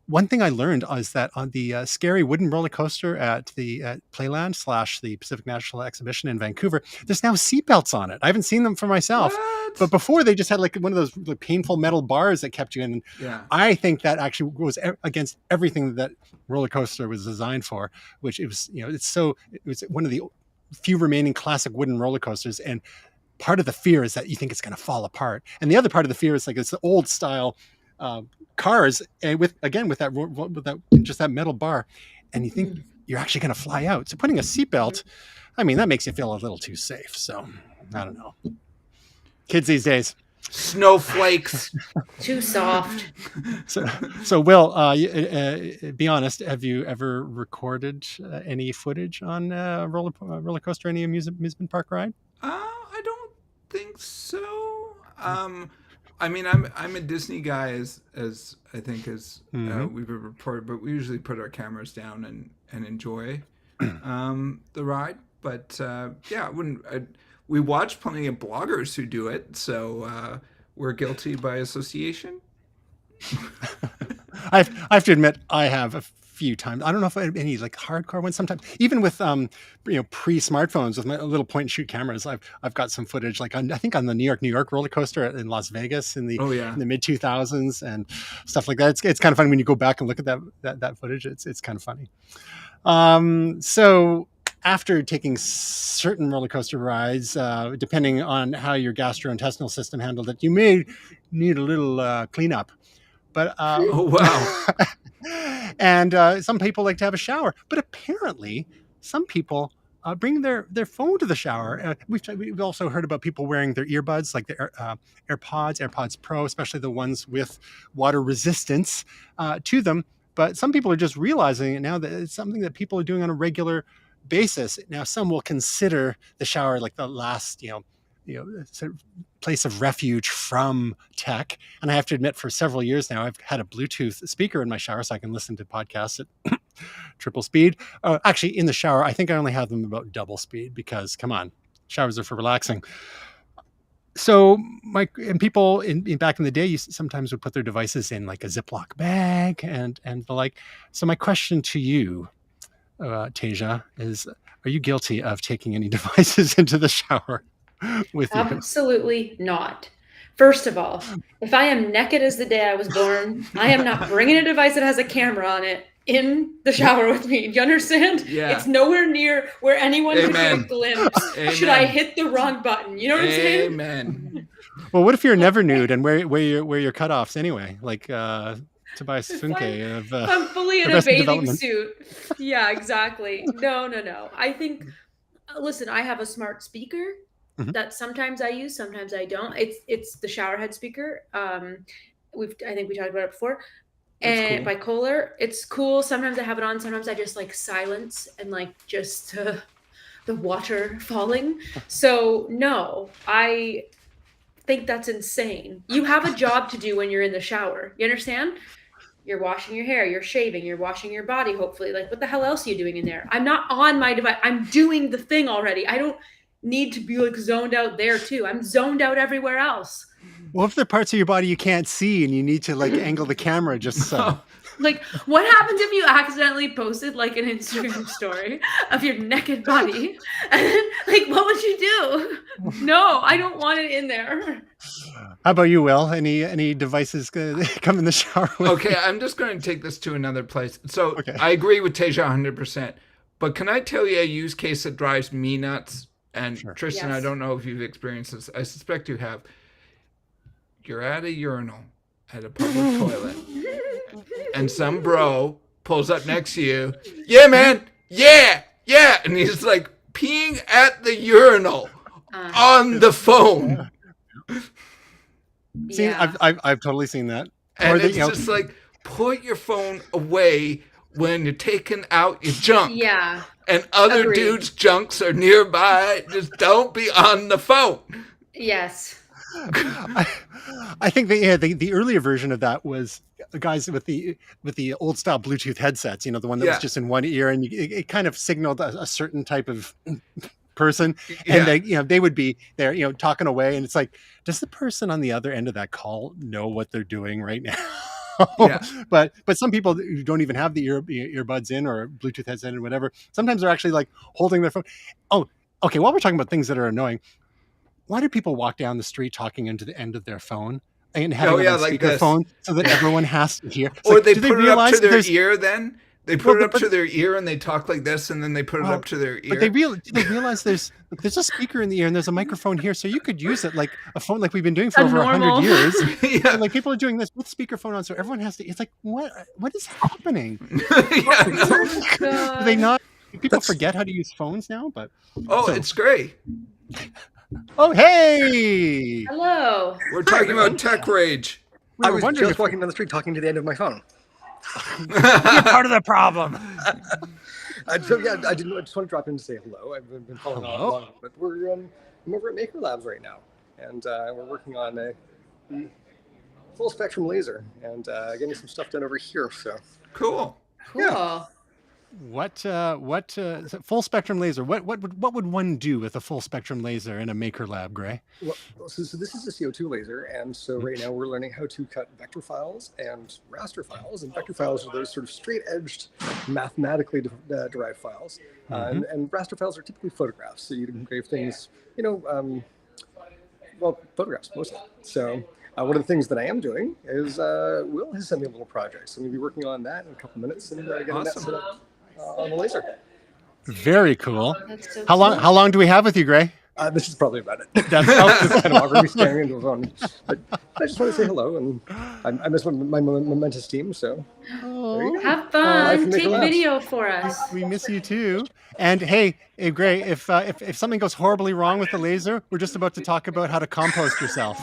one thing I learned is that on the scary wooden roller coaster at Playland / the Pacific National Exhibition in Vancouver, there's now seatbelts on it. I haven't seen them for myself, but before they just had like one of those like, painful metal bars that kept you in. Yeah. I think that actually goes against everything that roller coaster was designed for, which it was, it was one of the few remaining classic wooden roller coasters. And part of the fear is that you think it's going to fall apart. And the other part of the fear is like it's the old style cars, and with that just that metal bar, and you think you're actually going to fly out. So putting a seatbelt, I mean, that makes you feel a little too safe. So I don't know, kids these days, snowflakes, too soft. So Will, be honest. Have you ever recorded any footage on roller coaster, any amusement park ride? I don't think so. I mean, I'm a Disney guy, as I think as we've reported, but we usually put our cameras down and enjoy the ride. But yeah, we watch plenty of bloggers who do it, so we're guilty by association. I have to admit, I have a few times. I don't know if I have any like hardcore ones. Sometimes, even with pre-smartphones with my little point and shoot cameras, I've got some footage. Like I think on the New York roller coaster in Las Vegas in the mid 2000s and stuff like that. It's kind of funny when you go back and look at that footage. It's kind of funny. So after taking certain roller coaster rides, depending on how your gastrointestinal system handled it, you may need a little cleanup. But oh wow. And some people like to have a shower, but apparently some people bring their phone to the shower. We've also heard about people wearing their earbuds, like the AirPods Pro, especially the ones with water resistance to them. But some people are just realizing it now that it's something that people are doing on a regular basis. Now, some will consider the shower like the last, sort of place of refuge from tech. And I have to admit, for several years now, I've had a Bluetooth speaker in my shower so I can listen to podcasts at triple speed. Actually, in the shower, I think I only have them about double speed because, come on, showers are for relaxing. So people back in the day, you sometimes would put their devices in like a Ziploc bag and the like. So my question to you, Tasia, is: are you guilty of taking any devices into the shower with you? Absolutely not. First of all, if I am naked as the day I was born, I am not bringing a device that has a camera on it in the shower with me. Do you understand? Yeah. It's nowhere near where anyone could get a Amen. glimpse. Amen. Should I hit the wrong button? You know what I'm saying? Amen. Well, what if you're never nude and wear your cutoffs anyway? Like Tobias Funke of I'm fully in a bathing suit. Yeah, exactly. No. I think, listen, I have a smart speaker that sometimes I use, sometimes I don't. It's the shower head speaker. I think we talked about it before. And cool. By Kohler, it's cool. Sometimes I have it on. Sometimes I just like silence and like just the water falling. So no, I think that's insane. You have a job to do when you're in the shower. You understand? You're washing your hair, you're shaving, you're washing your body, hopefully. Like, what the hell else are you doing in there? I'm not on my device. I'm doing the thing already. I don't need to be like zoned out there too. I'm zoned out everywhere else. Well, if there are parts of your body you can't see and you need to like angle the camera just so. Like, what happens if you accidentally posted like an Instagram story of your naked body? Like, what would you do? No, I don't want it in there. How about you, Will? Any devices come in the shower with Okay, you? I'm just going to take this to another place. So I agree with Tasia 100%. But can I tell you a use case that drives me nuts? And sure. Tristan, yes. I don't know if you've experienced this. I suspect you have. You're at a urinal at a public toilet. And some bro pulls up next to you. Yeah, man. Yeah. And he's like peeing at the urinal on the phone. See, yeah. I've totally seen that. And it's just like, put your phone away when you're taking out your junk. Yeah. And other dudes' junks are nearby. Just don't be on the phone. Yes. I think the earlier version of that was guys with the old style Bluetooth headsets. The one that was just in one ear, and it kind of signaled a certain type of person, and they would be there, talking away, and it's like, does the person on the other end of that call know what they're doing right now? Yeah. but some people who don't even have the earbuds in or Bluetooth headset or whatever, sometimes they're actually like holding their phone. Oh, okay. While we're talking about things that are annoying, why do people walk down the street talking into the end of their phone and having it on like this. speakerphone so that everyone has to hear? Or like, they do put it up to their ear then? They put it up to their ear and they talk like this, and then they put it up to their ear. But do they realize there's a speaker in the ear and there's a microphone here, so you could use it like a phone, like we've been doing for over 100 years. Yeah. And like people are doing this with speakerphone on, so everyone has to. It's like what is happening? Oh, Do they not? Do people forget how to use phones now? But it's great. Oh, hey! Hello. We're talking about tech rage. I was just walking down the street talking to the end of my phone. You're part of the problem. So yeah, I just want to drop in to say hello. I've been following along, but I'm over at Maker Labs right now, and we're working on a full spectrum laser and getting some stuff done over here. So cool. Yeah. What full spectrum laser? What would one do with a full spectrum laser in a Maker Lab, Gray? Well, so this is a CO2 laser, and so right now we're learning how to cut vector files and raster files. And vector files are those sort of straight-edged, mathematically derived files, and raster files are typically photographs. So you can grave things, photographs mostly. So one of the things that I am doing is Will has sent me a little project, so I'm going to be working on that in a couple minutes and getting that set up on the laser. Very cool. So How long do we have with you, Gray? This is probably about it. That's kind of awkward me staring into a phone. But I just want to say hello, and I miss my momentous team, so there you go. Have fun. Take Labs. video for us. We miss you too. And hey, Gray, if something goes horribly wrong with the laser, we're just about to talk about how to compost yourself.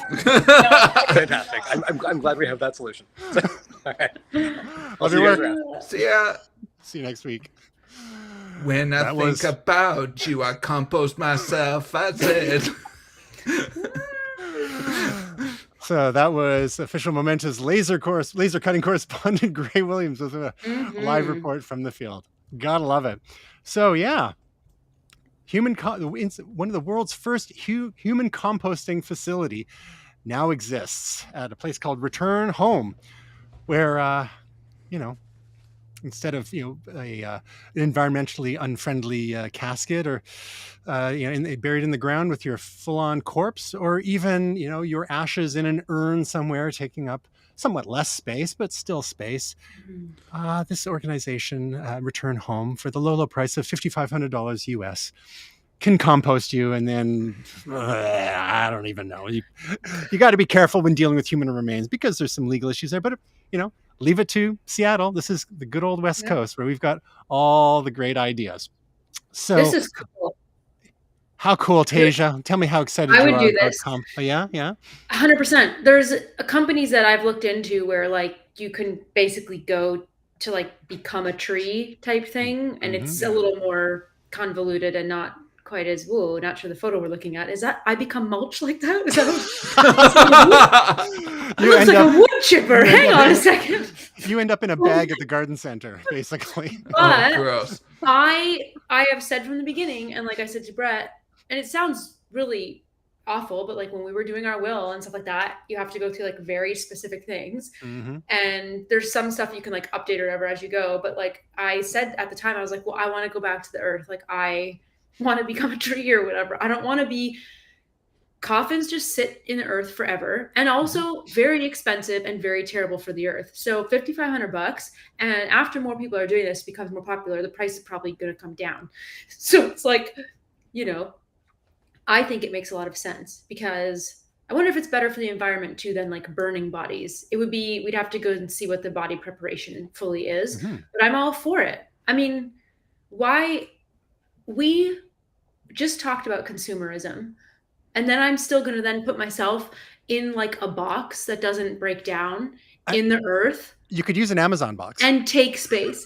Fantastic. I'm glad we have that solution. All right. Love your work. See ya. See you next week. When I think about you, I compost myself. I said. So that was official Momentous laser cutting correspondent Gray Williams with a live report from the field. Gotta love it. So yeah, one of the world's first human composting facility now exists at a place called Return Home, where instead of an environmentally unfriendly casket or buried in the ground with your full-on corpse, or even your ashes in an urn somewhere taking up somewhat less space but still space, this organization, Return Home, for the low price of $5,500 US, can compost you. And then I don't even know, you got to be careful when dealing with human remains because there's some legal issues there, but leave it to Seattle. This is the good old West Coast where we've got all the great ideas. So this is cool. How cool, Tasia? Tell me how excited I you would are do about this. Yeah. 100%. There's companies that I've looked into where like you can basically go to like become a tree type thing, and it's a little more convoluted and not quite as not sure the photo we're looking at. Is that I become mulch like that? Is that it looks like a wood chipper. Hang on a second. You end up in a bag at the garden center, basically. But gross. I have said from the beginning, and like I said to Brett, and it sounds really awful, but like when we were doing our will and stuff like that, you have to go through like very specific things. And there's some stuff you can like update or whatever as you go. But like I said at the time, I was like, well, I want to go back to the earth. Like I want to become a tree or whatever. I don't want to be coffins just sit in the earth forever, and also very expensive and very terrible for the earth. So $5,500, and after more people are doing this, becomes more popular, the price is probably going to come down. So it's like, I think it makes a lot of sense, because I wonder if it's better for the environment too than like burning bodies. We'd have to go and see what the body preparation fully is, but I'm all for it. I mean, we just talked about consumerism, and then I'm still going to then put myself in like a box that doesn't break down in the earth. You could use an Amazon box and take space.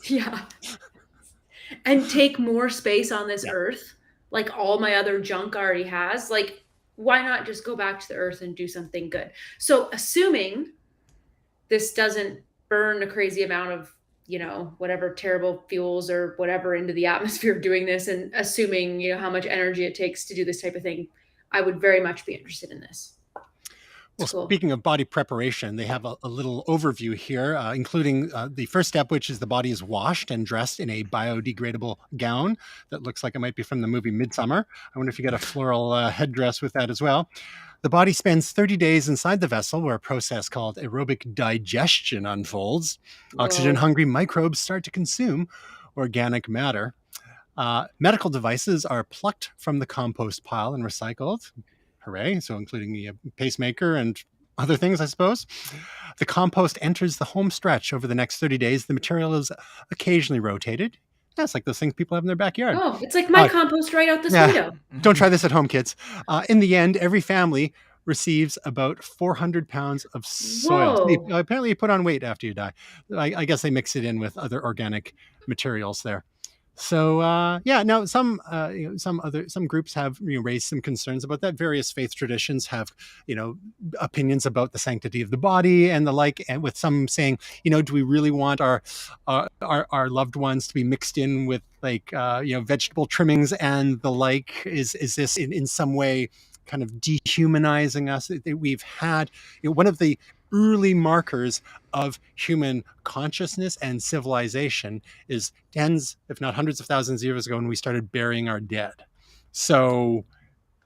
And take more space on this earth. Like all my other junk already has. Like, why not just go back to the earth and do something good? So assuming this doesn't burn a crazy amount of, whatever terrible fuels or whatever into the atmosphere of doing this, and assuming, how much energy it takes to do this type of thing, I would very much be interested in this. Well, cool. speaking of body preparation, they have a little overview here, including the first step, which is the body is washed and dressed in a biodegradable gown that looks like it might be from the movie Midsummer. I wonder if you get a floral headdress with that as well. The body spends 30 days inside the vessel where a process called aerobic digestion unfolds. Oxygen-hungry microbes start to consume organic matter. Medical devices are plucked from the compost pile and recycled. Hooray. So including the pacemaker and other things, I suppose. The compost enters the home stretch over the next 30 days. The material is occasionally rotated. That's like those things people have in their backyard. Oh, it's like my compost right out this window. Don't try this at home, kids. In the end, every family receives about 400 pounds of soil. Apparently you put on weight after you die. I guess they mix it in with other organic materials there. So now some groups have raised some concerns about that. Various faith traditions have opinions about the sanctity of the body and the like, and with some saying, do we really want our loved ones to be mixed in with vegetable trimmings and the like? Is this in some way kind of dehumanizing us? We've had one of the early markers of human consciousness and civilization is tens, if not hundreds of thousands of years ago when we started burying our dead. So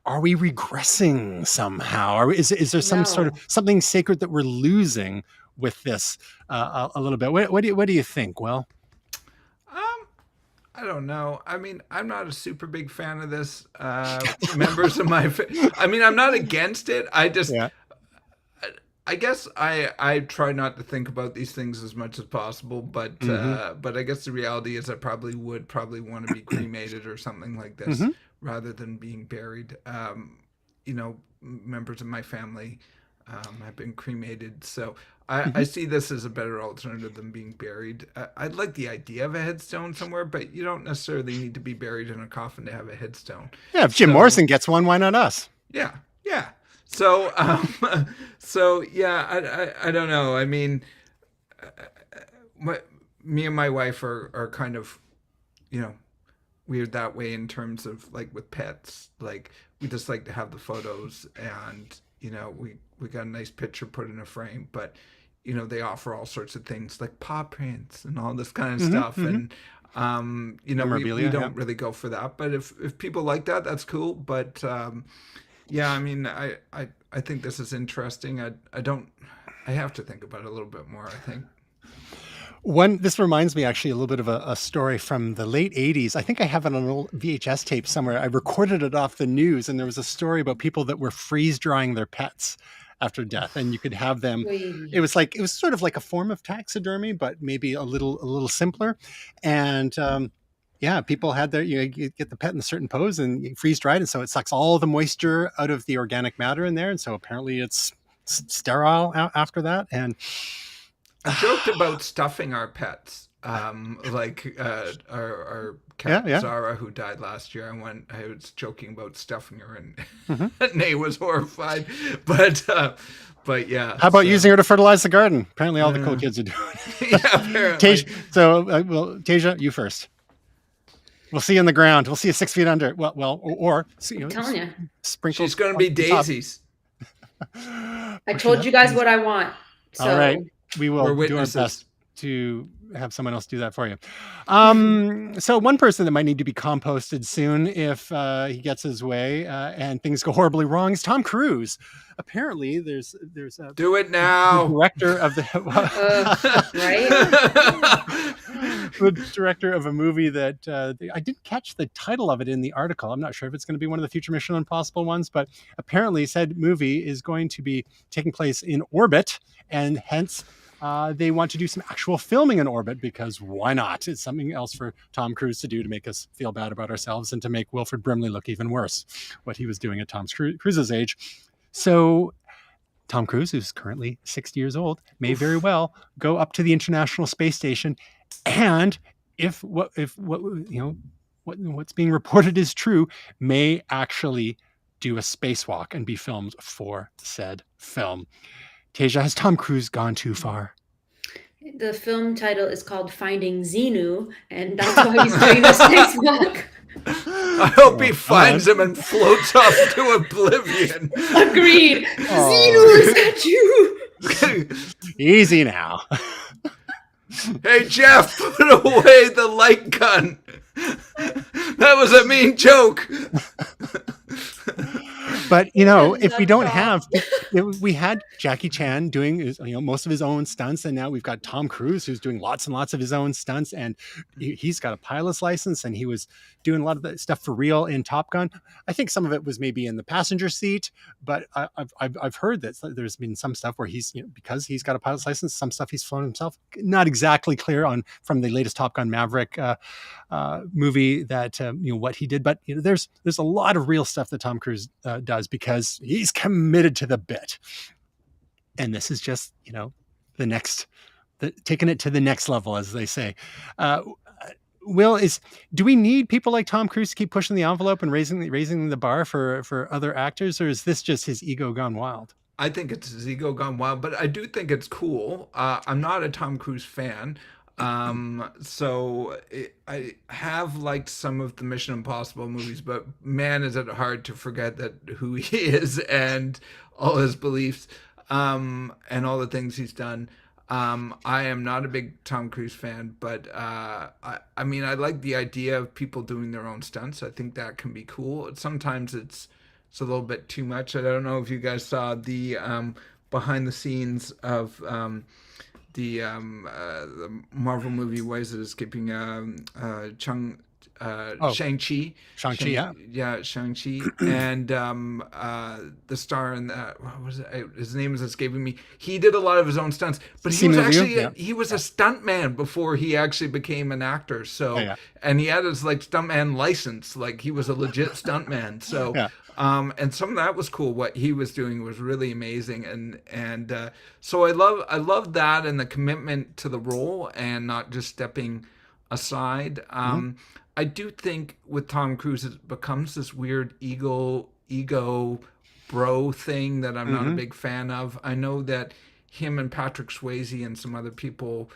are we regressing somehow? Or is there some sort of something sacred that we're losing with this a little bit? What do you think, Will? I don't know. I mean, I'm not a super big fan of this. Members of my I'm not against it. I guess I try not to think about these things as much as possible, but I guess the reality is I probably would want to be cremated or something like this rather than being buried. Members of my family have been cremated, so I see this as a better alternative than being buried. I'd like the idea of a headstone somewhere, but you don't necessarily need to be buried in a coffin to have a headstone. Yeah, if Jim Morrison gets one, why not us? Yeah. So, I don't know. I mean, me and my wife are kind of, weird that way in terms of like with pets. Like we just like to have the photos, and we got a nice picture put in a frame, but they offer all sorts of things like paw prints and all this kind of stuff, and we don't really go for that. But if people like that, that's cool. But I think this is interesting. I have to think about it a little bit more, I think. This reminds me actually a little bit of a story from the late 80s. I think I have it on an old VHS tape somewhere. I recorded it off the news, and there was a story about people that were freeze drying their pets after death, and you could have them. It was sort of like a form of taxidermy, but maybe a little simpler. And people had you get the pet in a certain pose and you freeze dried, and so it sucks all the moisture out of the organic matter in there, and so apparently it's sterile after that. And I joked about stuffing our pets, our cat Zara, who died last year. I was joking about stuffing her, and Nay was horrified. But yeah. How about using her to fertilize the garden? Apparently, all the cool kids are doing it. Yeah, apparently. Tasia, you first. We'll see you in the ground. We'll see you 6 feet under. Or I'm telling you, sprinkle. She's going to be daisies. I told you guys what I want. So. All right. We will do our best to have someone else do that for you. So one person that might need to be composted soon if he gets his way and things go horribly wrong is Tom Cruise. Apparently, there's a do it now. Director of the the director of a movie that I didn't catch the title of it in the article. I'm not sure if it's going to be one of the future Mission Impossible ones, but apparently said movie is going to be taking place in orbit, and hence they want to do some actual filming in orbit, because why not? It's something else for Tom Cruise to do to make us feel bad about ourselves and to make Wilfred Brimley look even worse, what he was doing at Tom Cruise's age. So Tom Cruise, who's currently 60 years old, may very well go up to the International Space Station, and if what's being reported is true, may actually do a spacewalk and be filmed for said film. Tasia, has Tom Cruise gone too far? The film title is called Finding Xenu, and that's why he's doing the spacewalk. I hope he finds him and floats off to oblivion. Agreed. Xenu, is that you? Easy now. Hey, Jeff, put away the light gun. That was a mean joke. But if we don't have, we had Jackie Chan doing most of his own stunts, and now we've got Tom Cruise who's doing lots and lots of his own stunts, and he's got a pilot's license, and he was doing a lot of the stuff for real in Top Gun. I think some of it was maybe in the passenger seat, but I've heard that there's been some stuff where he's because he's got a pilot's license, some stuff he's flown himself. Not exactly clear on from the latest Top Gun Maverick movie that what he did, but there's a lot of real stuff that Tom Cruise does because he's committed to the bit, and this is just taking it to the next level, as they say. Will, do we need people like Tom Cruise to keep pushing the envelope and raising the bar for other actors, or is this just his ego gone wild? I think it's his ego gone wild, but I do think it's cool. I'm not a Tom Cruise fan. I have liked some of the Mission Impossible movies, but man, is it hard to forget that who he is and all his beliefs, and all the things he's done. I am not a big Tom Cruise fan, but I mean, I like the idea of people doing their own stunts. I think that can be cool. Sometimes it's a little bit too much. I don't know if you guys saw the behind the scenes of the Marvel movie. Why is it escaping? Shang-Chi. Shang-Chi, yeah. Yeah, Shang-Chi. And the star in that, what was it? His name is escaping me. He did a lot of his own stunts, but he was actually he was a stuntman before he actually became an actor. So, and he had his stuntman license, he was a legit stuntman. So, and some of that was cool. What he was doing was really amazing, and so I love that and the commitment to the role and not just stepping aside. I do think with Tom Cruise it becomes this weird ego bro thing that I'm not a big fan of. I know that him and Patrick Swayze and some other people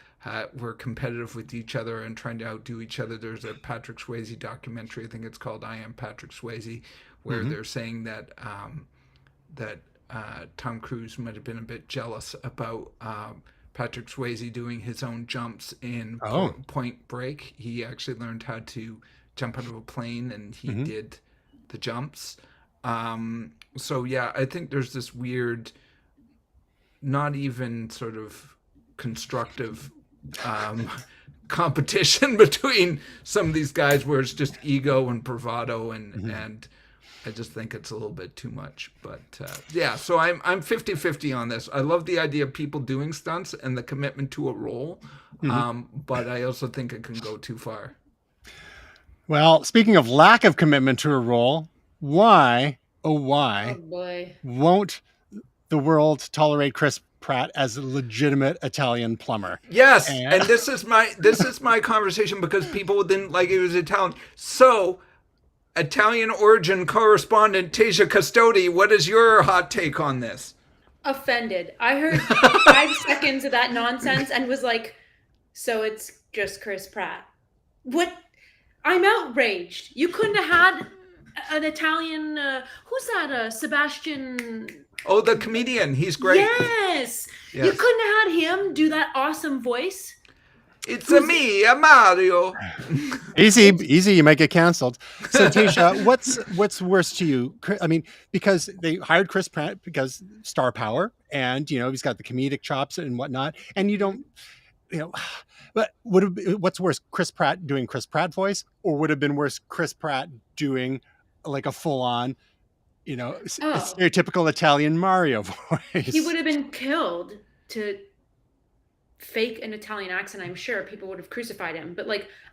were competitive with each other and trying to outdo each other. There's a Patrick Swayze documentary, I think it's called I Am Patrick Swayze, where they're saying that Tom Cruise might have been a bit jealous about Patrick Swayze doing his own jumps in Point Break. He actually learned how to jump out of a plane, and he did the jumps. So yeah, I think there's this weird, not even sort of constructive competition between some of these guys where it's just ego and bravado, and I just think it's a little bit too much. But yeah, so I'm 50-50 on this. I love the idea of people doing stunts and the commitment to a role, but I also think it can go too far. Well, speaking of lack of commitment to a role, why won't the world tolerate Chris Pratt as a legitimate Italian plumber? Yes, and this is my conversation because people didn't like he was Italian. So, Italian origin correspondent Tasia Custodi, what is your hot take on this? Offended. I heard 5 seconds of that nonsense and was like, so it's just Chris Pratt. What? I'm outraged. You couldn't have had an Italian, who's that? Sebastian. Oh, the comedian. He's great. Yes. You couldn't have had him do that awesome voice. It's me, Mario. Easy, you might get canceled. So, Tasha, what's worse to you? I mean, because they hired Chris Pratt because star power, and he's got the comedic chops and whatnot, and you don't, but what's worse, Chris Pratt doing Chris Pratt voice, or would have been worse Chris Pratt doing like a full-on, stereotypical Italian Mario voice? He would have been killed to fake an Italian accent. I'm sure people would have crucified him, but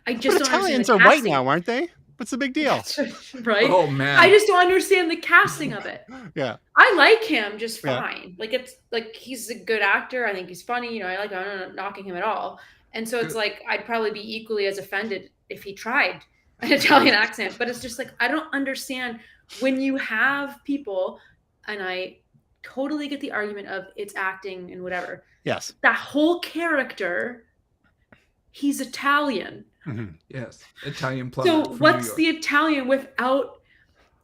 I just don't Italians understand the are white casting. now, aren't they? What's the big deal? Right? Oh man, I just don't understand the casting of it. Yeah, I like him just fine. It's he's a good actor. I think he's funny. I'm not knocking him at all. And so it's I'd probably be equally as offended if he tried an Italian accent. But it's just I don't understand when you have people, and I totally get the argument of it's acting and whatever. Yes. That whole character he's Italian. Mhm. Yes, Italian plumber So from New what's York. the Italian without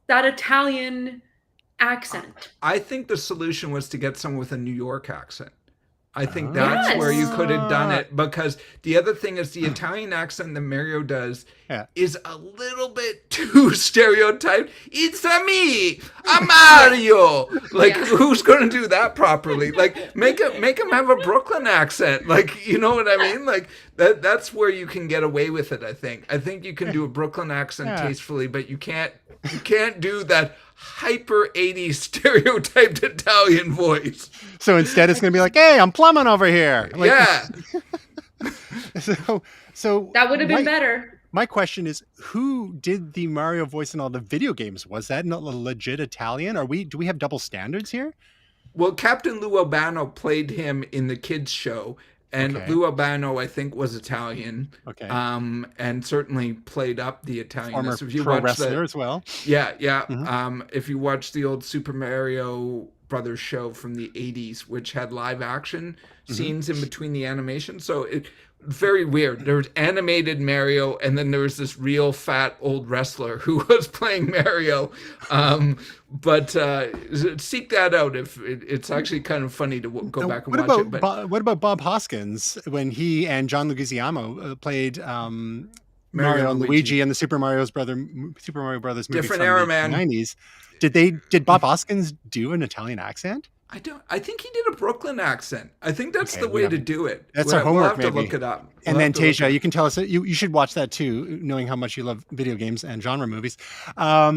that Italian accent? I think the solution was to get someone with a New York accent. I think that's where you Yes. could have done it, because the other thing is the Italian accent that Mario does Yeah. is a little bit too stereotyped. It's a me, a Mario. Like, Yeah. who's going to do that properly? Like, make him have a Brooklyn accent. Like, you know what I mean? Like that's where you can get away with it. I think you can do a Brooklyn accent Yeah. tastefully, but you can't do that hyper 80s stereotyped Italian voice. So instead, it's going to be like, "Hey, I'm plumbing over here." Like, Yeah. So That would have been better. My question is, who did the Mario voice in all the video games? Was that not a legit Italian? Do we have double standards here? Well, Captain Lou Albano played him in the kids show, and Okay. Lou Albano, I think, was Italian. Okay. And certainly played up the Italian. Former If you pro watch wrestler as well. yeah. Mhm. If you watch the old Super Mario Brothers show from the 80s, which had live action scenes in between the animation, so it very weird. There was animated Mario, and then there was this real fat old wrestler who was playing Mario. But seek that out. If it's actually kind of funny to go back and watch it. But What about Bob Hoskins when he and John Leguizamo played Mario and Luigi and the Super Mario Brothers movies Different from era, the man. 90s? Did Bob Hoskins do an Italian accent? I think he did a Brooklyn accent. I think that's Okay, the way to do it. That's our homework, We'll have to maybe. look it up. And then Tasia, you can tell us you should watch that too, knowing how much you love video games and genre movies. That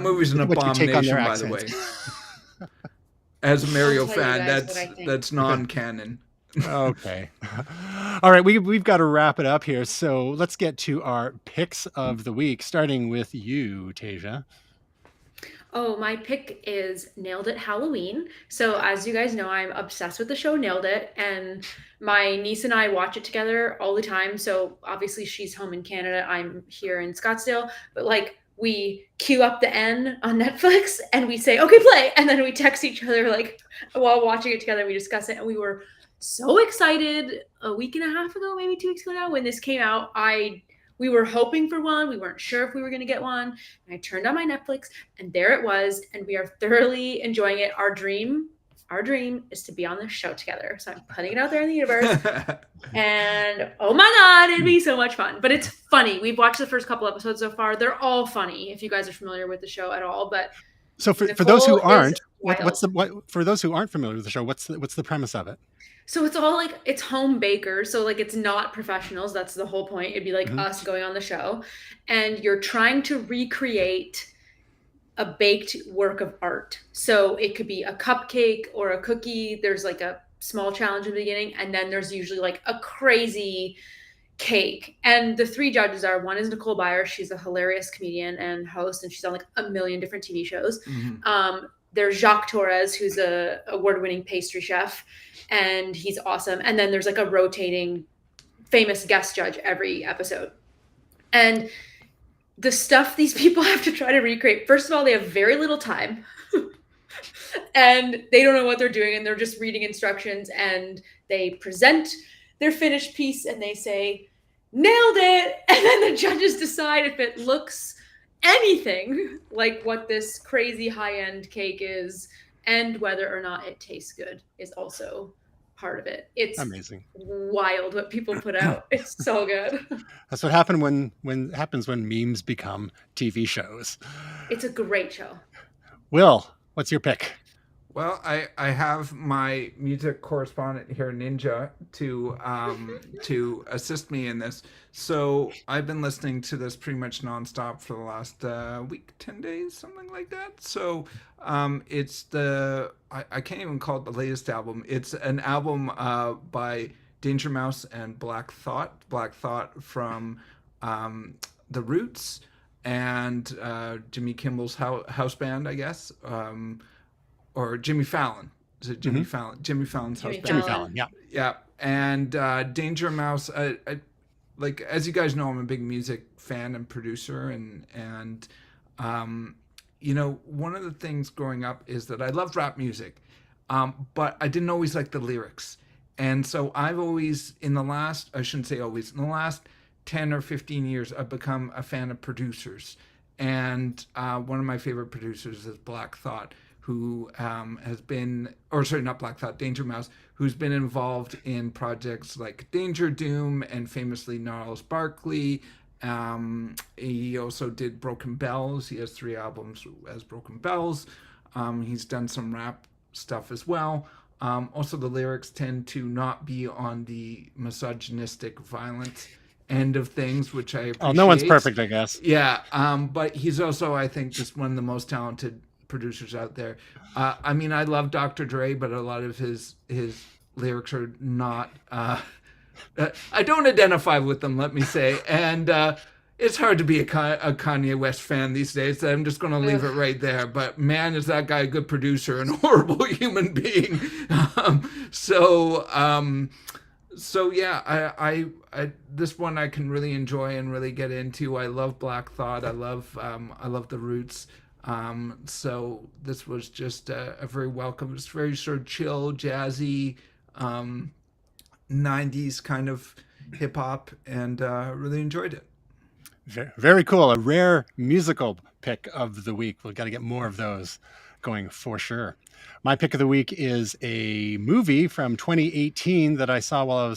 movie's an what's your take on abomination, their by the way. accents? As a Mario I'll tell you fan, guys what I think. that's non-canon. Okay. All right, we've got to wrap it up here. So let's get to our picks of the week, starting with you, Tasia. Oh, my pick is Nailed It Halloween. So as you guys know, I'm obsessed with the show Nailed It, and my niece and I watch it together all the time. So obviously she's home in Canada, I'm here in Scottsdale, but like we queue up the N on Netflix and we say, okay, play. And then we text each other like while watching it together, we discuss it. And we were so excited a week and a half ago, maybe 2 weeks ago now, when this came out. We were hoping for one. We weren't sure if we were going to get one. And I turned on my Netflix and there it was. And we are thoroughly enjoying it. Our dream is to be on this show together. So I'm putting it out there in the universe. And oh my God, it'd be so much fun. But it's funny. We've watched the first couple episodes so far. They're all funny if you guys are familiar with the show at all. But so for those who Nicole aren't, is wild. for those who aren't familiar with the show, what's the premise of it? So it's all like, it's home bakers. So like, it's not professionals. That's the whole point. It'd be like us going on the show and you're trying to recreate a baked work of art. So it could be a cupcake or a cookie. There's like a small challenge in the beginning. And then there's usually like a crazy cake. And the three judges are, one is Nicole Byer. She's a hilarious comedian and host, and she's on like a million different TV shows. There's Jacques Torres, who's a award-winning pastry chef, and he's awesome. And then there's like a rotating famous guest judge every episode. And the stuff these people have to try to recreate, first of all, they have very little time and they don't know what they're doing, and they're just reading instructions, and they present their finished piece and they say, nailed it. And then the judges decide if it looks anything like what this crazy high-end cake is, and whether or not it tastes good is also part of it. It's amazing, wild what people put out. It's so good. That's what happened when memes become TV shows. It's a great show. Will, what's your pick? Well, I have my music correspondent here, Ninja, to assist me in this. So I've been listening to this pretty much nonstop for the last week, 10 days, something like that. So it's I can't even call it the latest album. It's an album by Danger Mouse and Black Thought. Black Thought from The Roots and Jimmy Kimmel's house band, I guess. Or Jimmy Fallon. Is it Jimmy Fallon? Jimmy Fallon's house band. Jimmy Fallon, yeah. Yeah. And Danger Mouse, like, as you guys know, I'm a big music fan and producer. And you know, one of the things growing up is that I loved rap music, but I didn't always like the lyrics. And so I've always, in the last, I shouldn't say always, in the last 10 or 15 years, I've become a fan of producers. And one of my favorite producers is Black Thought, who has been, or sorry, not Black Thought, Danger Mouse, who's been involved in projects like Danger Doom and famously Gnarls Barkley. He also did Broken Bells. He has 3 albums as Broken Bells. He's done some rap stuff as well. Also, the lyrics tend to not be on the misogynistic, violent end of things, which I appreciate. Oh, no one's perfect, I guess. Yeah, but he's also, I think, just one of the most talented producers out there. I mean, I love Dr. Dre, but a lot of his lyrics are not. I don't identify with them, let me say, and it's hard to be a Kanye West fan these days. I'm just going to leave it right there. But man, is that guy a good producer and a horrible human being. So yeah, I this one I can really enjoy and really get into. I love Black Thought. I love the Roots. So this was just a very welcome. It's very sort of chill, jazzy, 90s kind of hip hop, and really enjoyed it. Very cool. A rare musical pick of the week. We've got to get more of those going for sure. My pick of the week is a movie from 2018 that I saw while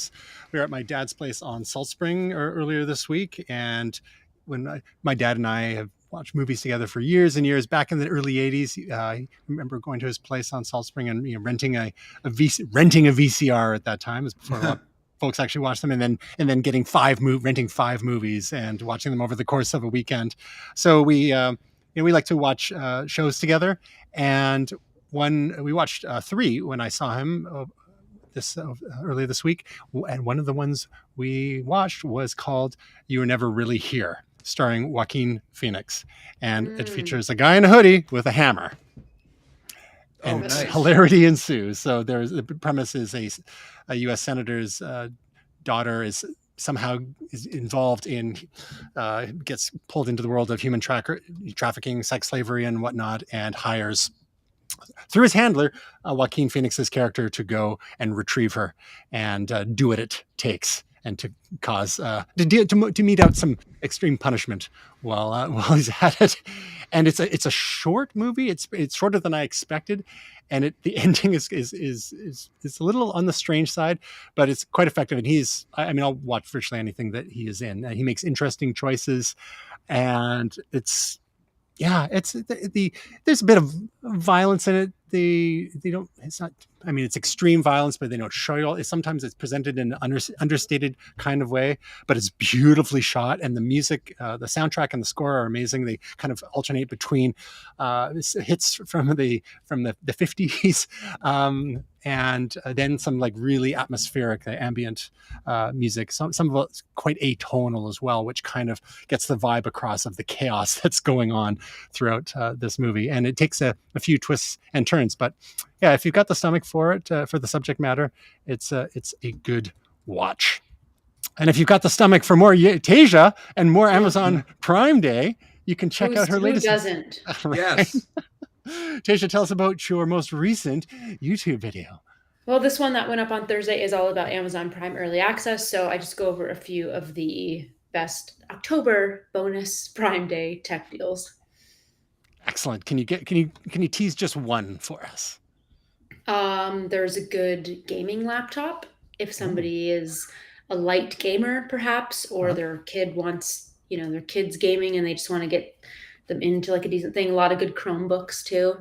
we were at my dad's place on Salt Spring earlier this week. And when my dad and I have watched movies together for years and years, back in the early 80s, I remember going to his place on Salt Spring and renting a VCR at that time. It was before a lot folks actually watched them, and then getting renting 5 movies and watching them over the course of a weekend. So we like to watch shows together, and we watched 3 when I saw him earlier this week, and one of the ones we watched was called "You Were Never Really Here," starring Joaquin Phoenix, and it features a guy in a hoodie with a hammer. And nice. Hilarity ensues. So the premise is a U.S. senator's daughter is somehow involved in, gets pulled into the world of human trafficking, sex slavery, and whatnot, and hires, through his handler, Joaquin Phoenix's character, to go and retrieve her and do what it takes, and to cause to mete out some extreme punishment while he's at it. And it's a short movie. It's shorter than I expected, and the ending is a little on the strange side, but it's quite effective. And I'll watch virtually anything that he is in. He makes interesting choices, and there's a bit of violence in it. It's extreme violence, but they don't show you all. Sometimes it's presented in an understated kind of way, but it's beautifully shot, and the music, the soundtrack and the score are amazing. They kind of alternate between hits from the 50s, and then some like really atmospheric ambient music. Some of it's quite atonal as well, which kind of gets the vibe across of the chaos that's going on throughout this movie. And it takes a few twists and turns, but yeah, if you've got the stomach for it, for the subject matter, it's a good watch. And if you've got the stomach for more Tasia and more Amazon Prime Day, you can check out her latest. Who doesn't? Right? Yes. Tasia, tell us about your most recent YouTube video. Well, this one that went up on Thursday is all about Amazon Prime Early Access. So I just go over a few of the best October bonus Prime Day tech deals. Excellent. Can you tease just one for us? There's a good gaming laptop if somebody is a light gamer, perhaps, or their kid wants, their kid's gaming and they just want to get them into like a decent thing. A lot of good Chromebooks too.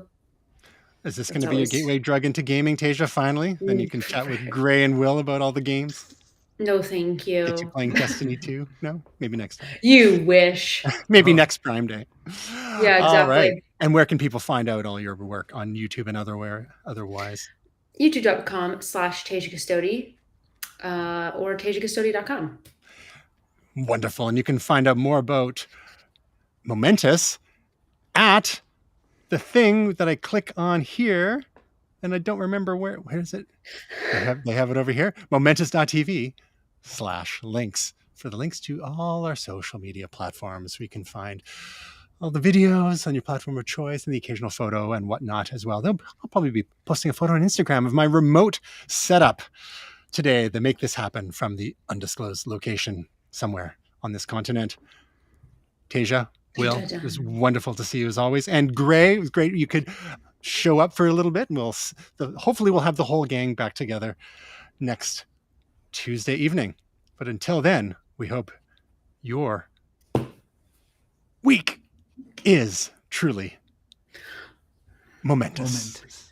Is this going to be a gateway drug into gaming, Tasia, finally? Then you can chat with Gray and Will about all the games. No, thank you. Get you playing Destiny 2? No? Maybe next time. You wish. Maybe next Prime Day. Yeah, exactly. All right. And where can people find out all your work on YouTube and otherwise? YouTube.com/Tasia Custodi or TasiaCustodi.com. Wonderful. And you can find out more about Momentous at the thing that I click on here, and I don't remember where is it? They have it over here. Momentous.tv/links for the links to all our social media platforms. We can find all the videos on your platform of choice and the occasional photo and whatnot as well. I'll probably be posting a photo on Instagram of my remote setup today that make this happen from the undisclosed location somewhere on this continent. Tasia, Will, it was wonderful to see you as always. And Gray, it was great you could show up for a little bit, and hopefully we'll have the whole gang back together next Tuesday evening. But until then, we hope your week is truly momentous.